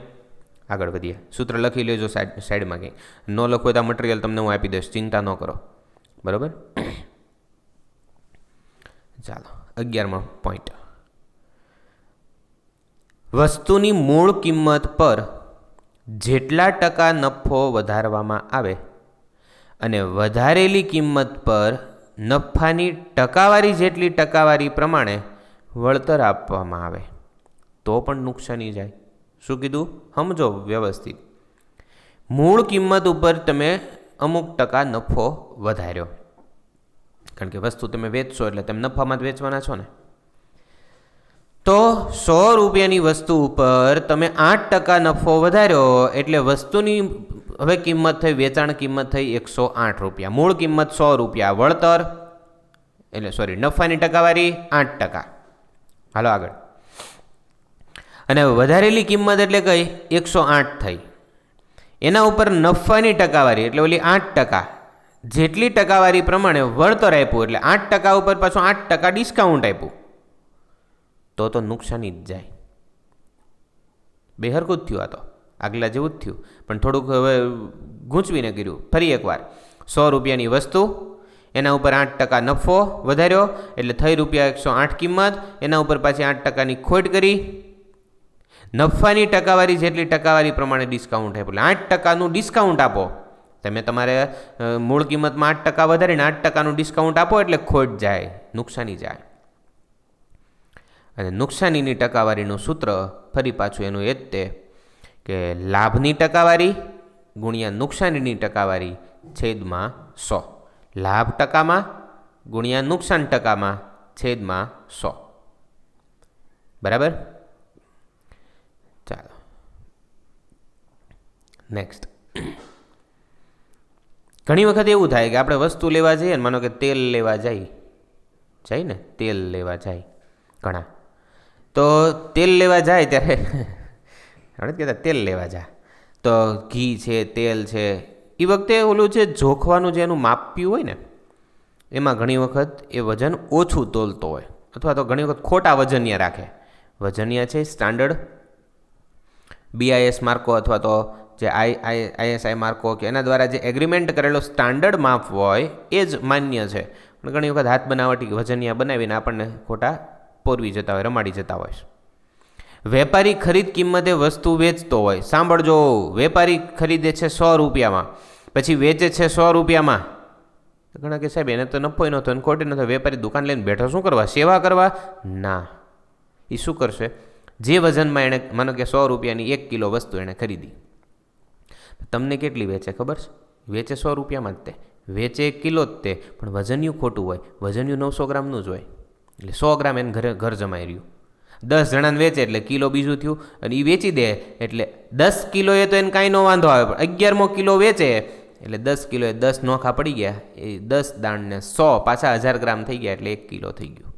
આગળ વધીએ. સૂત્ર લખી લેજો સાઈડમાં. કંઈ ન લખો તો મટીરિયલ તમને હું આપી દઈશ, ચિંતા ન કરો. બરાબર? ચાલો 11મો પોઈન્ટ. વસ્તુની મૂળ કિંમત પર જેટલા ટકા નફો વધારવામાં આવે અને વધારેલી કિંમત પર નફાની ટકાવારી જેટલી ટકાવારી પ્રમાણે વળતર આપવામાં આવે તો પણ નુકસાની જાય. શું કીધું? સમજો વ્યવસ્થિત. મૂળ કિંમત ઉપર તમે અમુક ટકા નફો વધાર્યો, કારણ કે વસ્તુ તમે વેચશો એટલે તમે નફામાં જ વેચવાના છો ને. તો 100 રૂપિયાની વસ્તુ ઉપર તમે 8% નફો વધાર્યો એટલે વસ્તુની હવે કિંમત થઈ, વેચાણ કિંમત થઈ 108 રૂપિયા. મૂળ કિંમત 100 રૂપિયા, વળતર નફાની ટકાવારી 8%. હાલો આગળ. અને વધારેલી કિંમત એટલે કઈ 108 થઈ. એના ઉપર નફાની ટકાવારી એટલે ઓલી 8%, જેટલી ટકાવારી પ્રમાણે વળતર આપ્યું એટલે 8% ઉપર પાછું 8% ડિસ્કાઉન્ટ આપ્યું, તો નુકસાની જ જાય. બે હરખું જ થયું. આ તો આગલા જેવું જ થયું, પણ થોડુંક હવે ગૂંચવીને કર્યું. ફરી એકવાર, 100 રૂપિયાની વસ્તુ, એના ઉપર 8% નફો વધાર્યો એટલે થઈ રૂપિયા 108 કિંમત, એના ઉપર પાછી 8%ની ખોટ કરી, નફાની ટકાવારી જેટલી ટકાવારી પ્રમાણે ડિસ્કાઉન્ટ આપ્યું એટલે 8%નું ડિસ્કાઉન્ટ આપો. તમે તમારે મૂળ કિંમતમાં 8% વધારીને 8%નું ડિસ્કાઉન્ટ આપો એટલે ખોટ જાય, નુકસાની જાય. અને નુકસાનીની ટકાવારીનું સૂત્ર ફરી પાછું એનું એ જ તે કે લાભની ટકાવારી ગુણ્યા નુકસાનીની ટકાવારી છેદમાં 100. લાભ ટકામાં ગુણ્યા નુકસાન ટકામાં છેદમાં 100. બરાબર? ચાલો નેક્સ્ટ. ઘણી વખત એવું થાય કે આપણે વસ્તુ લેવા જઈએ ને, માનો કે તેલ લેવા જાય ને, તેલ લેવા જાય ઘણા, તો તેલ લેવા જાય ત્યારે કહેતા તેલ લેવા જાય તો ઘી છે, તેલ છે, એ વખતે ઓલું છે જોખવાનું જે એનું માપ્યું હોય ને, એમાં ઘણી વખત એ વજન ઓછું તોલતો હોય, અથવા તો ઘણી વખત ખોટા વજનિયા રાખે. વજનિયા છે સ્ટાન્ડર્ડ BIS માર્કો અથવા તો જે ISI માર્કો કે એના દ્વારા જે એગ્રીમેન્ટ કરેલો સ્ટાન્ડર્ડ માપ હોય એ જ માન્ય છે. પણ ઘણી વખત હાથ બનાવટી વજનિયા બનાવીને આપણને ખોટા પોરવી જતા હોય, રમાડી જતા હોય. વેપારી ખરીદ કિંમતે વસ્તુ વેચતો હોય. સાંભળજો, વેપારી ખરીદે છે 100 રૂપિયામાં, પછી વેચે છે 100 રૂપિયામાં. ઘણા કે સાહેબ એને તો નફો નહોતો અને ખોટી નહોતો, વેપારી દુકાન લઈને બેઠો શું કરવા, સેવા કરવા? ના, એ શું કરશે, જે વજનમાં એણે માનો કે 100 રૂપિયાની 1 કિલો વસ્તુ એણે ખરીદી, તમને કેટલી વેચે ખબર છે? વેચે 100 રૂપિયામાં જ તે, વેચે 1 કિલો જ તે, પણ વજનિયું ખોટું હોય. વજનિયું 900 ગ્રામનું જ હોય, એટલે 100 ગ્રામ એને ઘર જમાઈ રહ્યું. 10 જણાને વેચે એટલે કિલો બીજું થયું, અને એ વેચી દે એટલે 10 કિલો એ તો એને કાંઈ ન વાંધો આવે, પણ 11મો કિલો વેચે એટલે 10 કિલો એ 10 નોખા પડી ગયા, એ 10 દાણને 100 પાછા 1000 ગ્રામ થઈ ગયા એટલે 1 કિલો થઈ ગયું.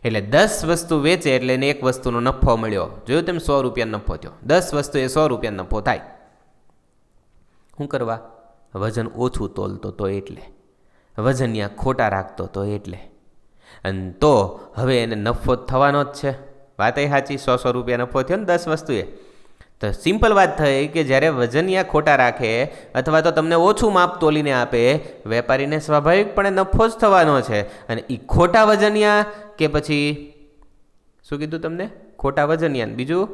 એટલે 10 વસ્તુ વેચે એટલે એને 1 વસ્તુનો નફો મળ્યો. જોયું તેમ 100 રૂપિયા નફો થયો. 10 વસ્તુ એ 100 રૂપિયા નફો થાય. શું કરવા? વજન ઓછું તોલતો તો એટલે, વજનિયા ખોટા રાખતો તો એટલે. અને તો હવે એને નફો થવાનો જ છે. વાત એ સાચી, 100 રૂપિયા નફો થયો ને 10 વસ્તુએ. તો સિમ્પલ વાત થઈ કે જ્યારે વજનિયા ખોટા રાખે અથવા તો તમને ઓછું માપ તોલીને આપે, વેપારીને સ્વાભાવિકપણે નફો જ થવાનો છે. અને એ ખોટા વજનિયા કે પછી શું કીધું તમને, ખોટા વજનિયા, બીજું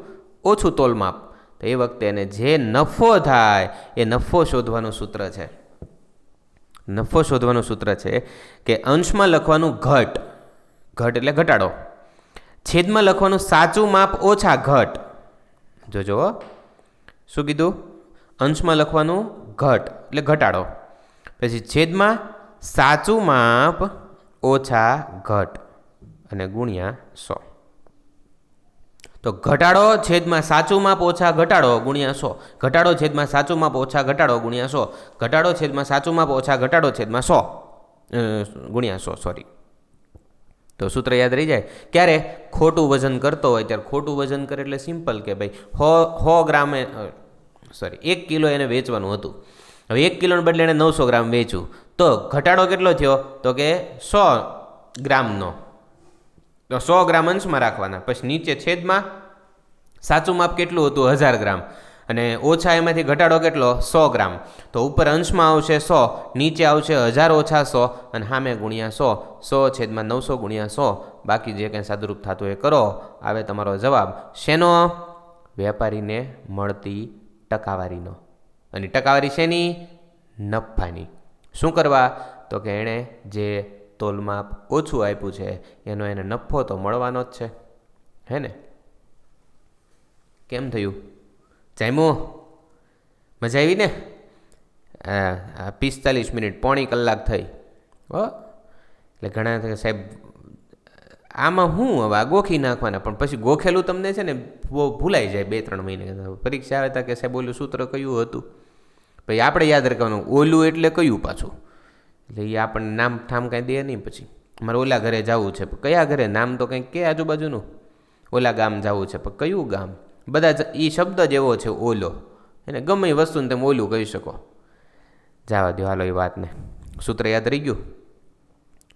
ઓછું તોલ માપ, તો એ વખતે એને જે નફો થાય એ નફો શોધવાનું સૂત્ર છે. નફો શોધવાનું સૂત્ર છે કે અંશમાં લખવાનું ઘટ એટલે ઘટાડો, છેદમાં લખવાનું સાચું માપ ઓછા ઘટ. જોજો શું કીધું, અંશમાં લખવાનું ઘટ એટલે ઘટાડો, પછી છેદમાં સાચું માપ ઓછા ઘટ અને ગુણ્યા 100. તો ઘટાડો છેદમાં સાચું માપ ઓછા ઘટાડો ગુણ્યા 100, ઘટાડો છેદમાં સાચું માપ ઓછા ઘટાડો ગુણ્યા 100, ઘટાડો છેદમાં સાચું માપ ઓછા ઘટાડો છેદમાં 100 ગુણ્યા 100. સોરી, તો સૂત્ર યાદ રહી જાય. ક્યારે ખોટું વજન કરતો હોય ત્યારે ખોટું વજન કરે એટલે સિમ્પલ કે ભાઈ 100 ગ્રામે 1 કિલો એને વેચવાનું હતું, હવે 1 કિલોને બદલે એને 900 ગ્રામ વેચ્યું, તો ઘટાડો કેટલો થયો? તો કે 100 ગ્રામનો. તો 100 ગ્રામ અંશમાં રાખવાના, પછી નીચે છેદમાં સાચું માપ કેટલું હતું? 1000 ગ્રામ, અને ઓછા એમાંથી ઘટાડો કેટલો? 100 ગ્રામ. તો ઉપર અંશમાં આવશે 100, નીચે આવશે 1000 ઓછા 100, અને સામે ગુણ્યા 100. 100 છેદમાં 900 ગુણ્યા 100, બાકી જે કંઈ સાદુરૂપ થતું એ કરો. આવે તમારો જવાબ શેનો? વેપારીને મળતી ટકાવારીનો. અને ટકાવારી શેની? નફાની. શું કરવા? તો કે એણે જે તોલમાપ ઓછું આપ્યું છે એનો એને નફો તો મળવાનો જ છે, હે ને? કેમ થયું? જામ્યો? મજા આવી ને? 45 મિનિટ, પોણી કલાક થઈ. એટલે ઘણા કે સાહેબ આમાં શું હવે આ ગોખી નાખવાના, પણ પછી ગોખેલું તમને છે ને ભૂલાઈ જાય 2-3 મહિને. પરીક્ષા આવે તા કે સાહેબ ઓલું સૂત્ર કયું હતું, પછી આપણે યાદ રાખવાનું ઓલું એટલે કયું પાછું. એટલે એ આપણને નામ ઠામ કાંઈ દે નહીં. પછી મારે ઓલા ઘરે જવું છે, કયા ઘરે, નામ તો કંઈક કે આજુબાજુનું, ઓલા ગામ જવું છે, પણ કયું ગામ, બધા જ એ શબ્દ જ એવો છે ઓલો, એને ગમે એ વસ્તુને તમે ઓલું કહી શકો. જવા દો, હાલો એ વાતને. સૂત્ર યાદ રહી ગયું?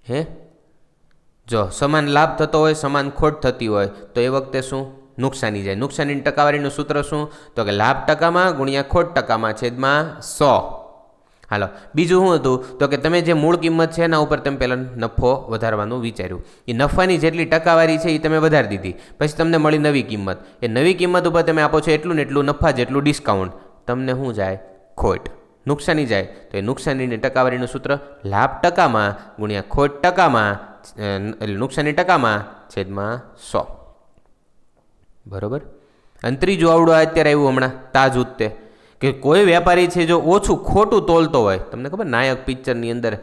હે, જો સમાન લાભ થતો હોય, સમાન ખોટ થતી હોય તો એ વખતે શું? નુકસાની જાય. નુકસાનીની ટકાવારીનું સૂત્ર શું? તો કે લાભ ટકામાં ગુણ્યા ખોટ ટકામાં છેદમાં 100. હાલો, બીજું શું હતું? તો કે તમે જે મૂળ કિંમત છે એના ઉપર તમે પહેલાં નફો વધારવાનું વિચાર્યું. એ નફાની જેટલી ટકાવારી છે એ તમે વધારી દીધી, પછી તમને મળી નવી કિંમત. એ નવી કિંમત ઉપર તમે આપો છો એટલું ને એટલું નફા જેટલું ડિસ્કાઉન્ટ, તમને શું જાય? ખોટ. નુકસાની જાય. તો એ નુકસાનીની ટકાવારીનું સૂત્ર લાભ ટકામાં ગુણ્યા ખોટ ટકામાં એટલે નુકસાની ટકામાં છેદમાં 100. બરાબર. અને ત્રીજું આવડું અત્યારે આવ્યું હમણાં તાજું તે કે કોઈ વેપારી છે જો ઓછું ખોટું તોલતો હોય, તમને ખબર નાયક પિક્ચરની અંદર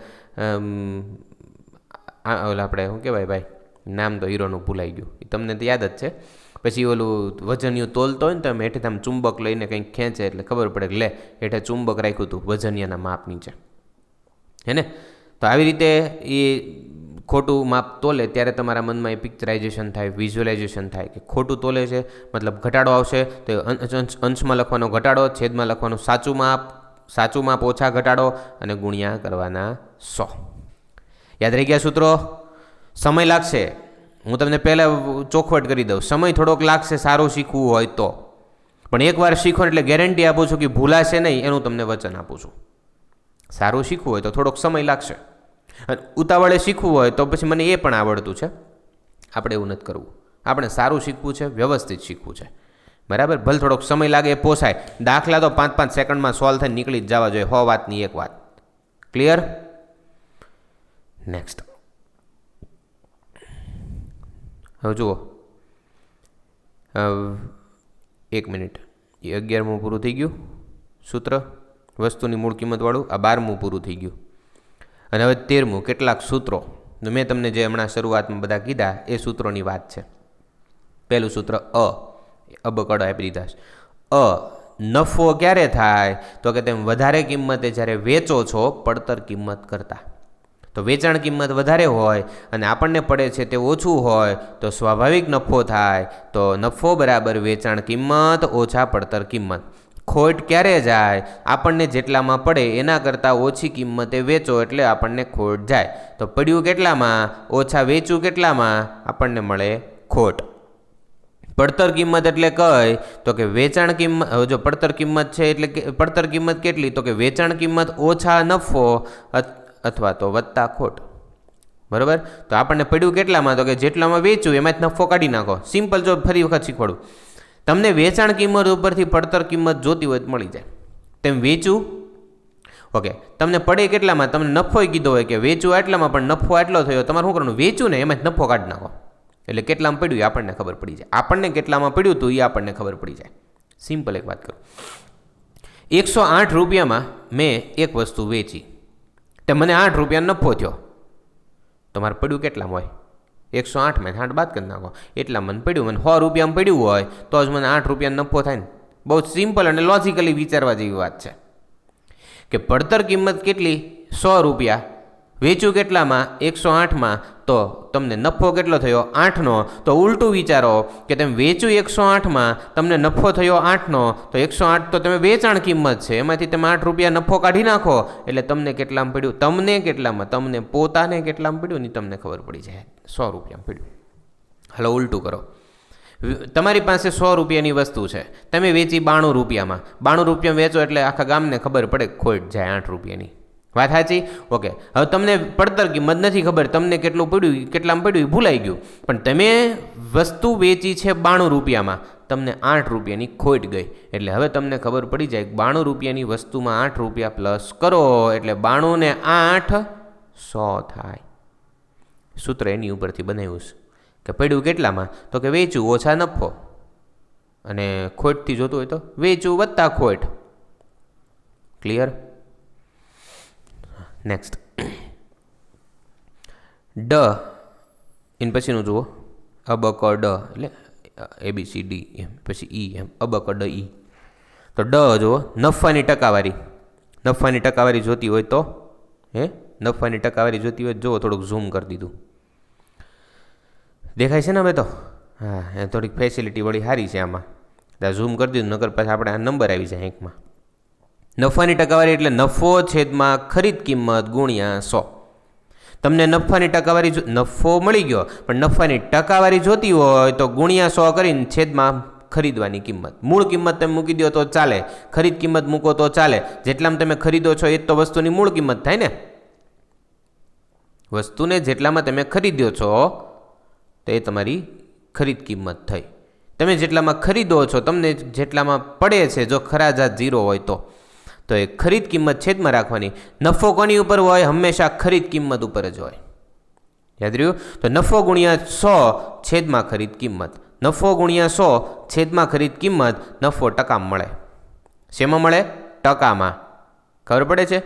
ઓલા આપણે શું કહેવાય ભાઈ, નામ તો હીરોનું ભૂલાઈ ગયું, એ તમને તો યાદ જ છે. પછી ઓલું વજનિયું તોલતો હોય ને તો હેઠે આમ ચુંબક લઈને કંઈક ખેંચે એટલે ખબર પડે કે લે હેઠે ચુંબક રાખ્યું હતું વજનિયાના માપ નીચે, હે ને? તો આવી રીતે એ ખોટું માપ તોલે ત્યારે તમારા મનમાં એ પિક્ચરાઇઝેશન થાય, વિઝ્યુઅલાઇઝેશન થાય કે ખોટું તોલે છે મતલબ ઘટાડો આવશે, તો અંશમાં લખવાનો ઘટાડો, છેદમાં લખવાનું સાચું માપ ઓછા ઘટાડો અને ગુણ્યા કરવાના 100. યાદ રહી ગયા સૂત્રો? સમય લાગશે, હું તમને પહેલાં ચોખવટ કરી દઉં, સમય થોડોક લાગશે સારું શીખવું હોય તો, પણ એકવાર શીખો એટલે ગેરંટી આપું છું કે ભૂલાશે નહીં, એનું તમને વચન આપું છું. સારું શીખવું હોય તો થોડોક સમય લાગશે, અને ઉતાવળે શીખવું હોય તો પછી મને એ પણ આવડતું છે. આપણે એવું નથી કરવું, આપણે સારું શીખવું છે, વ્યવસ્થિત શીખવું છે. બરાબર? ભલે થોડોક સમય લાગે એ પોસાય. દાખલા તો 5-5 સેકન્ડમાં સોલ્વ થઈને નીકળી જ જવા જોઈએ, 100 વાતની એક વાત. ક્લિયર? નેક્સ્ટ. હવે જુઓ, 1 મિનિટ, એ 11મું પૂરું થઈ ગયું સૂત્ર, વસ્તુની મૂળ કિંમતવાળું. આ 12મું પૂરું થઈ ગયું, અને હવે 13મું. કેટલાક સૂત્રો મેં તમને જે હમણાં શરૂઆતમાં બધા કીધા એ સૂત્રોની વાત છે. પહેલું સૂત્ર અબકડો આપી દીધા છે. નફો ક્યારે થાય? તો કે તેમ વધારે કિંમતે જ્યારે વેચો છો પડતર કિંમત કરતાં. તો વેચાણ કિંમત વધારે હોય અને આપણને પડે છે તે ઓછું હોય તો સ્વાભાવિક નફો થાય. તો નફો બરાબર વેચાણ કિંમત ઓછા પડતર કિંમત. ખોટ ક્યારે જાય? આપણને જેટલામાં પડે એના કરતાં ઓછી કિંમતે વેચો એટલે આપણને ખોટ જાય. તો પડ્યું કેટલામાં? ઓછા વેચું કેટલામાં? આપણને મળે ખોટ. પડતર કિંમત એટલે કઈ? તો કે વેચાણ કિંમત. જો પડતર કિંમત છે એટલે પડતર કિંમત કેટલી? તો કે વેચાણ કિંમત ઓછા નફો અથવા તો વત્તા ખોટ. બરાબર? તો આપણને પડ્યું કેટલામાં? તો કે જેટલામાં વેચ્યું એમાં જ નફો કાઢી નાખો. સિમ્પલ. જો ફરી વખત શીખવાડું, તમને વેચાણ કિંમત ઉપરથી પડતર કિંમત જોતી હોય તો મળી જાય. તેમ વેચું, ઓકે, તમને પડે કેટલામાં? તમને નફો કીધો હોય કે વેચું આટલામાં પણ નફો આટલો થયો, તમારે શું કરવાનું? વેચું ને એમાં જ નફો કાઢી નાખો એટલે કેટલામાં પડ્યું એ આપણને ખબર પડી જાય. આપણને કેટલામાં પડ્યું હતું એ આપણને ખબર પડી જાય. સિમ્પલ એક વાત કરું, 108 રૂપિયામાં મેં એક વસ્તુ વેચી, તે મને 8 રૂપિયા નફો થયો, તો મારે પડ્યું કેટલામાં હોય? 108માં 8 બાદ કરી નાખો, એટલા મને પડ્યું. મને 100 રૂપિયામાં પડ્યું હોય તો જ મને 8 રૂપિયા નફો થાય ને. બહુ સિમ્પલ અને લોજિકલી વિચારવા જેવી વાત છે કે પડતર કિંમત કેટલી? 100 રૂપિયા, વેચ્યું કેટલામાં? 108માં, તો તમને નફો કેટલો થયો? 8નો. તો ઉલટું વિચારો કે તમે વેચ્યું 108માં, તમને નફો થયો 8નો, તો 108 તો તમે વેચાણ કિંમત છે, એમાંથી તમે 8 રૂપિયા નફો કાઢી નાખો એટલે તમને કેટલામાં પડ્યું? તમને કેટલામાં? તમને પોતાને કેટલામાં પડ્યું ને તમને ખબર પડી જાય. 100 રૂપિયામાં પડ્યું. હાલો ઉલટું કરો, તમારી પાસે 100 રૂપિયાની વસ્તુ છે, તમે વેચી 92 રૂપિયામાં. 92 રૂપિયા વેચો એટલે આખા ગામને ખબર પડે ખોટ જાય 8 રૂપિયાની. વાત સાચી? ઓકે. હવે તમને પડતર કિંમત નથી ખબર, તમને કેટલું પડ્યું, કેટલામાં પડ્યું એ ભૂલાઈ ગયું, પણ તમે વસ્તુ વેચી છે 92 રૂપિયામાં, તમને 8 રૂપિયાની ખોટ ગઈ. એટલે હવે તમને ખબર પડી જાય 92 રૂપિયાની વસ્તુમાં 8 રૂપિયા પ્લસ કરો એટલે 92 ને 8 100 થાય. સૂત્ર એની ઉપરથી બનાવ્યું છે કે પડ્યું કેટલામાં? તો કે વેચું ઓછા નફો, અને ખોટથી જોતું હોય તો વેચું વત્તા ખોટ. ક્લિયર? નેક્સ્ટ. ડ એન પછીનું જુઓ, અબ ક ડ એટલે ABCD એમ, પછી ઈ એમ, અબ ક ડ ઈ. તો ડ જુઓ, નફાની ટકાવારી. નફાની ટકાવારી જોતી હોય તો નફાની ટકાવારી જોતી હોય જુઓ, થોડુંક ઝૂમ કરી દીધું, દેખાય છે ને હવે તો? હા, એ થોડીક ફેસિલિટી વળી સારી છે આમાં. ઝૂમ કરી દીધું, નકર પછી આપણે આ નંબર આવી જાય એકમાં. નફાની ટકાવારી એટલે નફો છેદમાં ખરીદ કિંમત ગુણ્યા 100. તમને નફાની ટકાવારી નફો મળી ગયો, પણ નફાની ટકાવારી જોતી હોય તો ગુણ્યા 100 કરીને છેદમાં ખરીદવાની કિંમત. મૂળ કિંમત તમે મૂકી દો તો ચાલે, ખરીદ કિંમત મૂકો તો ચાલે. જેટલામાં તમે ખરીદો છો એ જ તો વસ્તુની મૂળ કિંમત થાય ને. વસ્તુને જેટલામાં તમે ખરીદ્યો છો તો એ તમારી ખરીદ કિંમત થઈ. તમે જેટલામાં ખરીદો છો, તમને જેટલામાં પડે છે, જો ખરા જાત 0 હોય તો એ ખરીદ કિંમત છેદમાં રાખવાની. નફો કોની ઉપર હોય? હંમેશા ખરીદ કિંમત ઉપર જ હોય. યાદ રહ્યું? તો નફો ગુણ્યા 100 છેદમાં ખરીદ કિંમત. નફો ગુણ્યા 100 છેદમાં ખરીદ કિંમત. નફો ટકામાં મળે. શેમાં મળે? ટકામાં. ખબર પડે છે?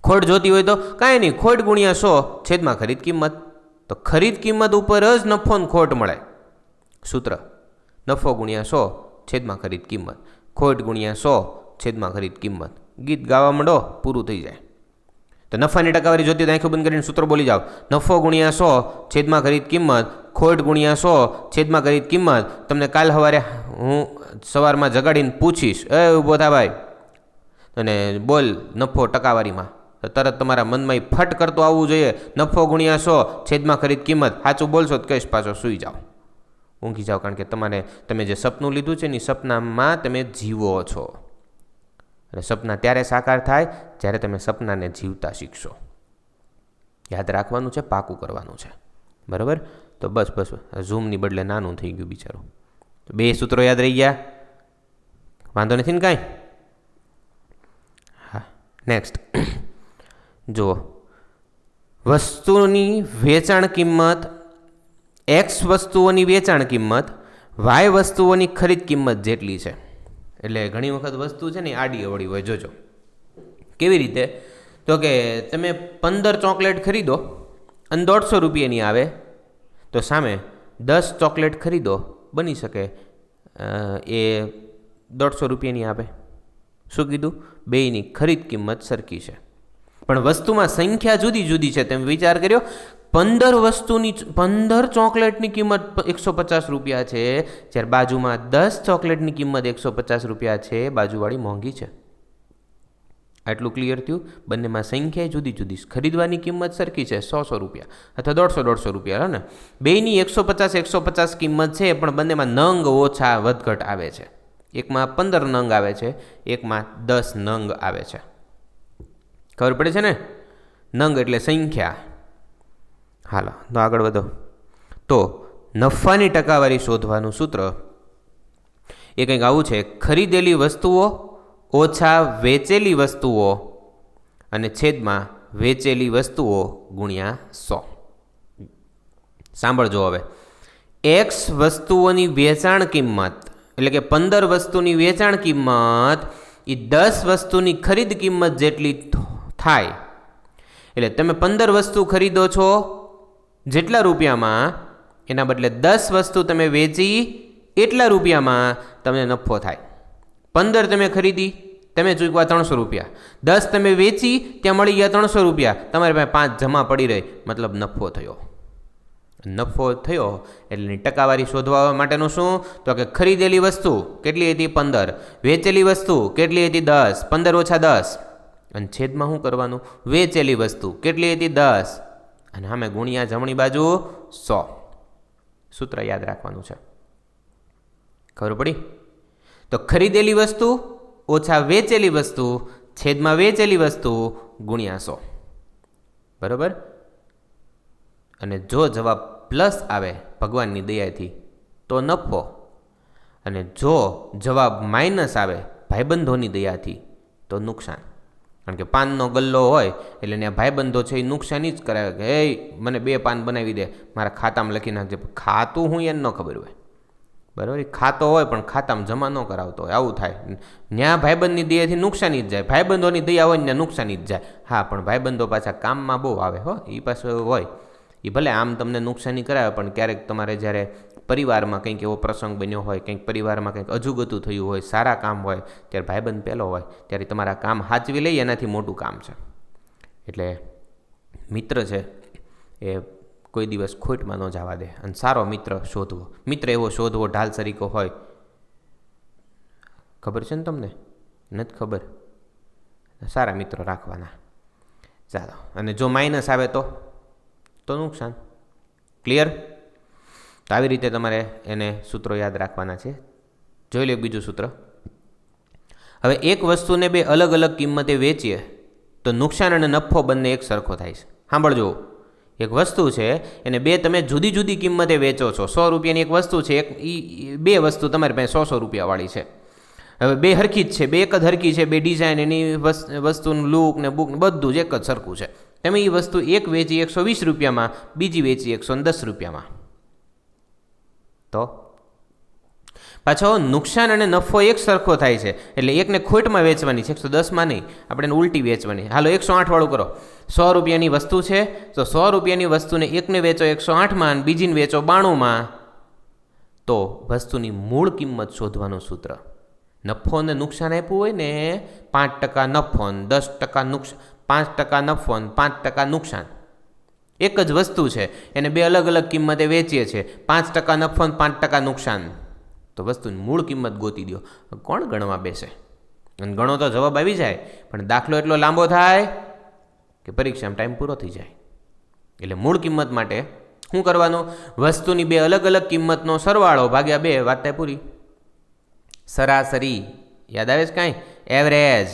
ખોટ જોતી હોય તો કાંઈ નહીં, ખોટ ગુણ્યા 100 છેદમાં ખરીદ કિંમત. તો ખરીદ કિંમત ઉપર જ નફો ને ખોટ મળે. સૂત્ર: નફો ગુણ્યા 100 છેદમાં ખરીદ કિંમત. ખોટ ગુણ્યા 100 છેદમાં ખરીદ કિંમત. ગીત ગાવા માંડો, પૂરું થઈ જાય. તો નફાની ટકાવારી જોતી તો આંખો બંધ કરીને સૂત્ર બોલી જાઓ. નફો ગુણ્યા 100 છેદમાં ખરીદ કિંમત. ખોટ ગુણ્યા 100 છેદમાં ખરીદ કિંમત. તમને કાલ સવારે હું સવારમાં જગાડીને પૂછીશ, ઊભો થા ભાઈ, અને બોલ નફો ટકાવારીમાં, તો તરત તમારા મનમાં ફટ કરતો આવવું જોઈએ, નફો ગુણ્યા 100 છેદમાં ખરીદ કિંમત. સાચું બોલશો તો કહીશ પાછો સૂઈ જાઓ, ઊંઘી જાઓ. કારણ કે તમે જે સપનું લીધું છે ને એ સપનામાં તમે જીવો છો. અને સપના ત્યારે સાકાર થાય જ્યારે તમે સપનાને જીવતા શીખશો. યાદ રાખવાનું છે, પાકું કરવાનું છે. બરાબર? તો બસ ઝૂમની બદલે નાનું થઈ ગયું બિચારું. 2 સૂત્રો યાદ રહી ગયા? વાંધો નથી ને કાંઈ? હા, નેક્સ્ટ જુઓ. વસ્તુની વેચાણ કિંમત, X વસ્તુઓની વેચાણ કિંમત Y વસ્તુઓની ખરીદ કિંમત જેટલી છે. એટલે ઘણી વખત વસ્તુ છે ને આડી અવળી હોય. જોજો કેવી રીતે, તો કે તમે 15 ચોકલેટ ખરીદો અને 150 રૂપિયાની આવે, તો સામે 10 ચોકલેટ ખરીદો, બની શકે એ 150 રૂપિયાની આવે. શું કીધું? બેયની ખરીદ કિંમત સરખી છે, પણ વસ્તુમાં સંખ્યા જુદી જુદી છે. તમે વિચાર કર્યો, 15 ચોકલેટની કિંમત 150 રૂપિયા છે, જ્યારે બાજુમાં 10 ચોકલેટની કિંમત 150 રૂપિયા છે. બાજુવાળી મોંઘી છે. આટલું ક્લિયર થયું? બંનેમાં સંખ્યા જુદી જુદી, ખરીદવાની કિંમત સરખી છે, 100 રૂપિયા અથવા 150 રૂપિયા. ને બેયની 150 કિંમત છે, પણ બંનેમાં નંગ ઓછા વધઘટ આવે છે. એકમાં 15 નંગ આવે છે, એકમાં 10 નંગ આવે છે. ખબર પડે છે ને? નંગ એટલે સંખ્યા. હાલો તો આગળ વધો. તો નફાની ટકાવારી શોધવાનું સૂત્ર એ કંઈક આવું છે: ખરીદેલી વસ્તુઓ ઓછા વેચેલી વસ્તુઓ અને છેદમાં વેચેલી વસ્તુઓ ગુણ્યા 100. સાંભળજો હવે. X વસ્તુઓની વેચાણ કિંમત એટલે કે 15 વસ્તુની વેચાણ કિંમત એ 10 વસ્તુની ખરીદ કિંમત જેટલી થાય. એટલે તમે 15 વસ્તુ ખરીદો છો જેટલા રૂપિયામાં, એના બદલે 10 વસ્તુ તમે વેચી એટલા રૂપિયામાં તમને નફો થાય. 15 તમે ખરીદી, તમે ચૂકવા 300 રૂપિયા. 10 તમે વેચી, ત્યાં મળી ગયા 300 રૂપિયા. તમારી પાસે 5 જમા પડી રહી, મતલબ નફો થયો. નફો થયો એટલે એની ટકાવારી શોધવા માટેનું શું? તો કે ખરીદેલી વસ્તુ કેટલી હતી? 15. વેચેલી વસ્તુ કેટલી હતી? 10. 15 ઓછા 10. અને છેદમાં શું કરવાનું? વેચેલી વસ્તુ કેટલી હતી? 10. અને સામે ગુણ્યા જમણી બાજુ 100. સૂત્ર યાદ રાખવાનું છે. ખબર પડી? તો ખરીદેલી વસ્તુ ઓછા વેચેલી વસ્તુ છેદમાં વેચેલી વસ્તુ ગુણ્યા 100. બરાબર? અને જો જવાબ પ્લસ આવે ભગવાનની દયાથી તો નફો, અને જો જવાબ માઇનસ આવે ભાઈબંધોની દયાથી તો નુકસાન. કારણ કે પાનનો ગલ્લો હોય એટલે ત્યાં ભાઈબંધો છે એ નુકસાની જ કરાવે કે મને 2 પાન બનાવી દે, મારા ખાતામાં લખી નાખજે. ખાતું હું એને ન ખબર હોય, બરાબર, એ ખાતો હોય પણ ખાતામાં જમા ન કરાવતો હોય, આવું થાય. ત્યાં ભાઈબંધની દયાથી નુકસાની જ જાય, ભાઈબંધોની દયા હોય ને ત્યાં નુકસાની જ જાય. હા, પણ ભાઈબંધો પાછા કામમાં બહુ આવે હો, એ પાછું હોય. એ ભલે આમ તમને નુકસાની કરાવે, પણ ક્યારેક તમારે જ્યારે પરિવારમાં કંઈક એવો પ્રસંગ બન્યો હોય, કંઈક પરિવારમાં કંઈક અજુગતું થયું હોય, સારા કામ હોય, ત્યારે ભાઈબંધ પહેલો હોય, ત્યારે તમારા કામ સાચવી લઈએ એનાથી મોટું કામ છે. એટલે મિત્ર છે એ કોઈ દિવસ ખોટમાં ન જવા દે, અને સારો મિત્ર શોધવો. મિત્ર એવો શોધવો ઢાલ સરીકો હોય. ખબર છે ને તમને? નથી ખબર? સારા મિત્રો રાખવાના. ચાલો, અને જો માઇનસ આવે તો નુકસાન. ક્લિયર? તો આવી રીતે તમારે એને સૂત્રો યાદ રાખવાના છે. જોઈ લો બીજું સૂત્ર. હવે એક વસ્તુને બે અલગ અલગ કિંમતે વેચીએ તો નુકસાન અને નફો બંને એક સરખો થાય છે. સાંભળજો, એક વસ્તુ છે એને બે તમે જુદી જુદી કિંમતે વેચો છો. 100 રૂપિયાની એક વસ્તુ છે, બે વસ્તુ તમારી પાસે 100 રૂપિયાવાળી છે. હવે બે હરખી જ છે, બે એક જ હરખી છે, બે ડિઝાઇન, એની વસ્તુનું લુક ને બુક ને બધું જ એક જ સરખું છે. તમે એ વસ્તુ એક વેચી 120 રૂપિયામાં, બીજી વેચી 110 રૂપિયામાં, તો પાછો નુકસાન અને નફો એક સરખો થાય છે. એટલે એકને ખોટમાં વેચવાની છે, 110માં નહીં, આપણે એને ઉલટી વેચવાની. હાલો 108 વાળું કરો. 100 રૂપિયાની વસ્તુ છે તો 100 રૂપિયાની વસ્તુને એકને વેચો 108માં અને બીજીને વેચો 92માં, તો વસ્તુની મૂળ કિંમત શોધવાનું સૂત્ર. નફો અને નુકસાન આપ્યું હોય ને, 5% નફો ને 10% નુકસાન, 5% નફો ને 5% નુકસાન. એક જ વસ્તુ છે, એને બે અલગ અલગ કિંમતે વેચીએ છીએ, 5% નફો ને 5% નુકસાન. તો વસ્તુની મૂળ કિંમત ગોતી દો. કોણ ગણવા બેસે? અને ગણો તો જવાબ આવી જાય, પણ દાખલો એટલો લાંબો થાય કે પરીક્ષામાં ટાઈમ પૂરો થઈ જાય. એટલે મૂળ કિંમત માટે શું કરવાનું? વસ્તુની બે અલગ અલગ કિંમતનો સરવાળો ભાગ્યા 2, વાત થાય પૂરી. સરાસરી યાદ આવે છે કાંઈ? એવરેજ.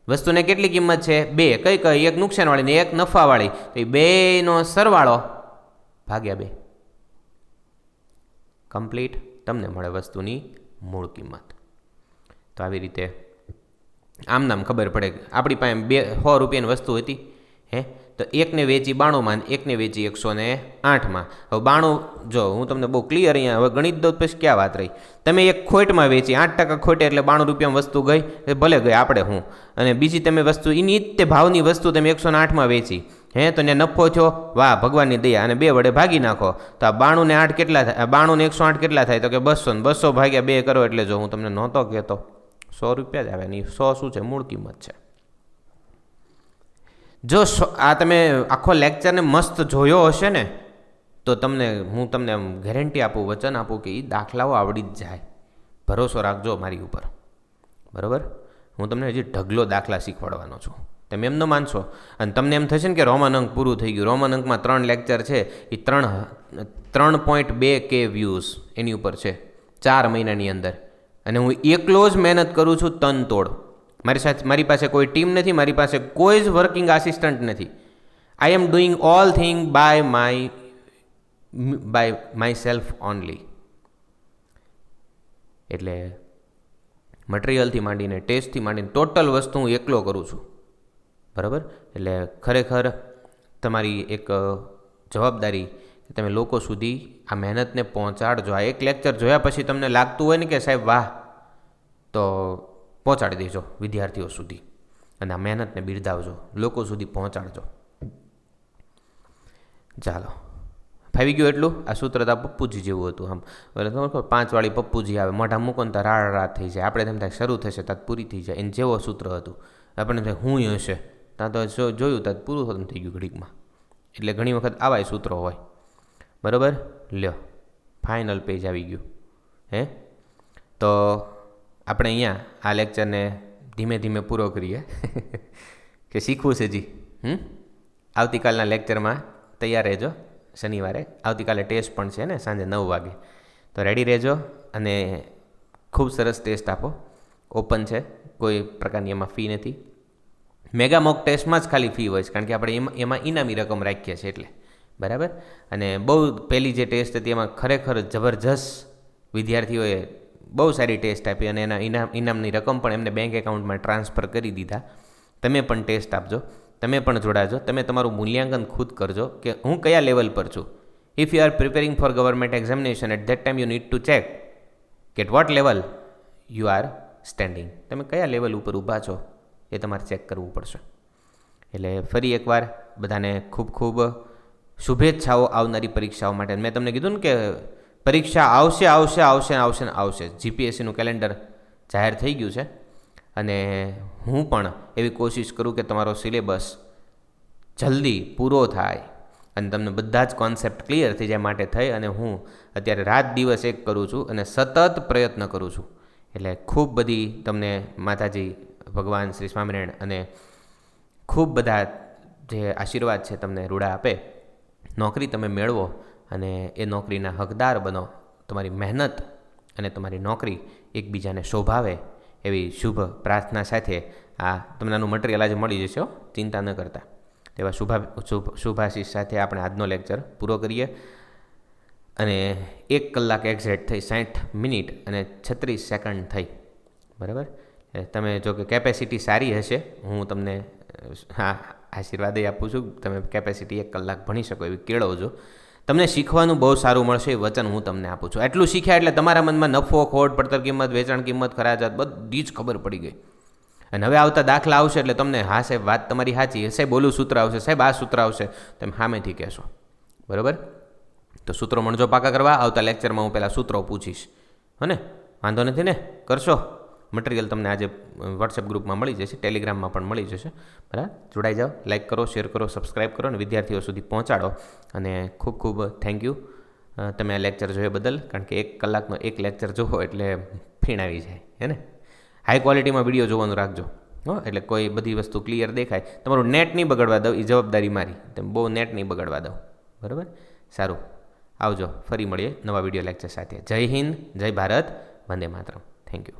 વસ્તુને કેટલી કિંમત છે? 2. કઈ કઈ? એક નુકસાનવાળી ને એક નફાવાળી. તો એ બેનો સરવાળો ભાગ્યા 2. કમ્પ્લીટ. તમને મળે વસ્તુની મૂળ કિંમત. તો આવી રીતે આમ નામ ખબર પડે. આપણી પાસે 100 રૂપિયાની વસ્તુ હતી, તો એકને વેચી 92માં અને એકને વેચી 108માં. હવે 92, જો હું તમને બહુ ક્લિયર અહીંયા હવે ગણિત દઉં પછી ક્યાં વાત રહી. તમે એક ખોટમાં વેચી, 8% ખોટે એટલે 92 રૂપિયામાં વસ્તુ ગઈ, એ ભલે ગઈ, આપણે હું. અને બીજી તમે વસ્તુ એની જ તે ભાવની વસ્તુ તમે 108માં વેચી, તો ને નફો થયો, વાહ ભગવાનની દયા, અને 2 વડે ભાગી નાખો તો આ 92 ને 8 કેટલા થાય? 92 ને 108 કેટલા થાય? તો કે 200 ને 200 ભાગ્યા 2 કરો એટલે જો હું તમને નહોતો કહેતો 100 રૂપિયા જ આવે ને. 100 શું છે? મૂળ કિંમત છે. જો આ તમે આખો લેક્ચરને મસ્ત જોયો હશે ને, તો હું તમને ગેરંટી આપું, વચન આપું કે એ દાખલાઓ આવડી જ જાય. ભરોસો રાખજો મારી ઉપર, બરાબર? હું તમને હજી ઢગલો દાખલા શીખવાડવાનો છું. તમે એમ ન માનશો, અને તમને એમ થશે ને કે રોમન અંક પૂરું થઈ ગયું. રોમન અંકમાં 3 લેક્ચર છે, એ 3.2K વ્યૂઝ એની ઉપર છે 4 મહિનાની અંદર. અને હું એકલો જ મહેનત કરું છું તન તોડ. મારી પાસે કોઈ ટીમ નથી, મારી પાસે કોઈ જ વર્કિંગ આસિસ્ટન્ટ નથી. I am doing all thing by myself only. એટલે મટીરિયલથી માંડીને, ટેસ્ટથી માંડીને ટોટલ વસ્તુ હું એકલો કરું છું, બરાબર? એટલે ખરેખર તમારી એક જવાબદારી કે તમે લોકો સુધી આ મહેનતને પહોંચાડજો. આ એક લેક્ચર જોયા પછી તમને લાગતું હોય ને કે સાહેબ વાહ, તો પહોંચાડી દેજો વિદ્યાર્થીઓ સુધી, અને આ મહેનતને બિરદાવજો, લોકો સુધી પહોંચાડજો. ચાલો, ફાવી ગયું એટલું. આ સૂત્ર તો પપ્પુજી જેવું હતું. આમ તમારે 5 વાળી પપ્પુજી આવે, મોઢા મૂકો ને તો રાત થઈ જાય. આપણે તેમ થાય શરૂ થશે ત્યાં પૂરી થઈ જાય. એને જેવો સૂત્ર હતું. આપણને થાય હું હશે, ત્યાં તો જોયું ત્યાં પૂરું થતું થઈ ગયું ઘડીકમાં. એટલે ઘણી વખત આવા સૂત્રો હોય, બરાબર? લ્યો, ફાઇનલ પેજ આવી ગયું. તો આપણે અહીંયા આ લેક્ચરને ધીમે ધીમે પૂરો કરીએ કે શીખવું છે જી. આવતીકાલના લેક્ચરમાં તૈયાર રહેજો. શનિવારે આવતીકાલે ટેસ્ટ પણ છે ને, સાંજે 9 વાગે. તો રેડી રહેજો અને ખૂબ સરસ ટેસ્ટ આપો. ઓપન છે, કોઈ પ્રકારની એમાં ફી નથી. મેગા મોક ટેસ્ટમાં જ ખાલી ફી હોય છે, કારણ કે આપણે એમાં ઇનામી રકમ રાખીએ છીએ એટલે, બરાબર? અને બહુ પહેલી જે ટેસ્ટ હતી એમાં ખરેખર જબરજસ્ત વિદ્યાર્થીઓએ બહુ સારી ટેસ્ટ આપી, અને એના ઇનામની રકમ પણ એમને બેંક એકાઉન્ટમાં ટ્રાન્સફર કરી દીધા. તમે પણ ટેસ્ટ આપજો, તમે પણ જોડાજો, તમે તમારું મૂલ્યાંકન ખુદ કરજો કે હું કયા લેવલ પર છું. If you are preparing for government examination, at that time you need to check કે at what level you are standing, તમે કયા લેવલ ઉપર ઊભા છો એ તમારે ચેક કરવું પડશે. એટલે ફરી એકવાર બધાને ખૂબ ખૂબ શુભેચ્છાઓ આવનારી પરીક્ષાઓ માટે. મેં તમને કીધું ને કે પરીક્ષા આવશે આવશે આવશે આવશે ને આવશે. જીપીએસસીનું કેલેન્ડર જાહેર થઈ ગયું છે અને હું પણ એવી કોશિશ કરું કે તમારો સિલેબસ જલ્દી પૂરો થાય અને તમને બધા જ કોન્સેપ્ટ ક્લિયર થઈ જાય માટે થઈ અને હું અત્યારે રાત દિવસ એક કરું છું અને સતત પ્રયત્ન કરું છું. એટલે ખૂબ બધી તમને માતાજી ભગવાન શ્રી સ્વામિનારાયણ અને ખૂબ બધા જે આશીર્વાદ છે તમને રૂડા આપે, નોકરી તમે મેળવો અને એ નોકરીના હકદાર બનો. તમારી મહેનત અને તમારી નોકરી એકબીજાને શોભાવે એવી શુભ પ્રાર્થના સાથે આ તમને આનું મટીરિયલ આજે મળી જશે, ચિંતા ન કરતા. તેવા શુભાશીષ સાથે આપણે આજનો લેક્ચર પૂરો કરીએ. અને 1 કલાક એક્ઝેક્ટ થઈ 60 મિનિટ અને 36 સેકન્ડ થઈ, બરાબર. તમે જો કે કેપેસિટી સારી હશે, હું તમને આશીર્વાદ આપું છું, તમે કેપેસિટી 1 કલાક ભણી શકો એવી કેળવજો. તમને શીખવાનું બહુ સારું મળશે એ વચન હું તમને આપું છું. એટલું શીખ્યા એટલે તમારા મનમાં નફો, ખોટ, પડતર કિંમત, વેચાણ કિંમત, ખરાજાત બધી જ ખબર પડી ગઈ. અને હવે આવતા દાખલા આવશે એટલે તમને હા સાહેબ વાત તમારી સાચી, સાહેબ ઓલું સૂત્ર આવશે, સાહેબ આ સૂત્ર આવશે, તમે સામેથી કહેશો, બરાબર. તો સૂત્રો મણજો પાકા કરવા આવતા લેક્ચરમાં હું પહેલાં સૂત્રો પૂછીશ, હને? વાંધો નથી ને? કરશો. મટીરિયલ તમને આજે વોટ્સએપ ગ્રુપમાં મળી જશે, ટેલિગ્રામમાં પણ મળી જશે, બરાબર. જોડાઈ જાઓ, લાઇક કરો, શેર કરો, સબસ્ક્રાઈબ કરો અને વિદ્યાર્થીઓ સુધી પહોંચાડો. અને ખૂબ ખૂબ થેન્ક યુ તમે આ લેક્ચર જોયા બદલ, કારણ કે 1 કલાકનો એક લેક્ચર જોવો એટલે ફીણ આવી જાય, હે ને? હાઈ ક્વોલિટીમાં વિડીયો જોવાનું રાખજો, હો, એટલે કોઈ બધી વસ્તુ ક્લિયર દેખાય. તમારું નેટ નહીં બગડવા દઉં, એ જવાબદારી મારી. તમે બહુ નેટ નહીં બગડવા દઉં, બરાબર. સારું, આવજો, ફરી મળીએ નવા વિડીયો લેક્ચર સાથે. જય હિન્દ, જય ભારત, વંદે માતરમ. Thank you.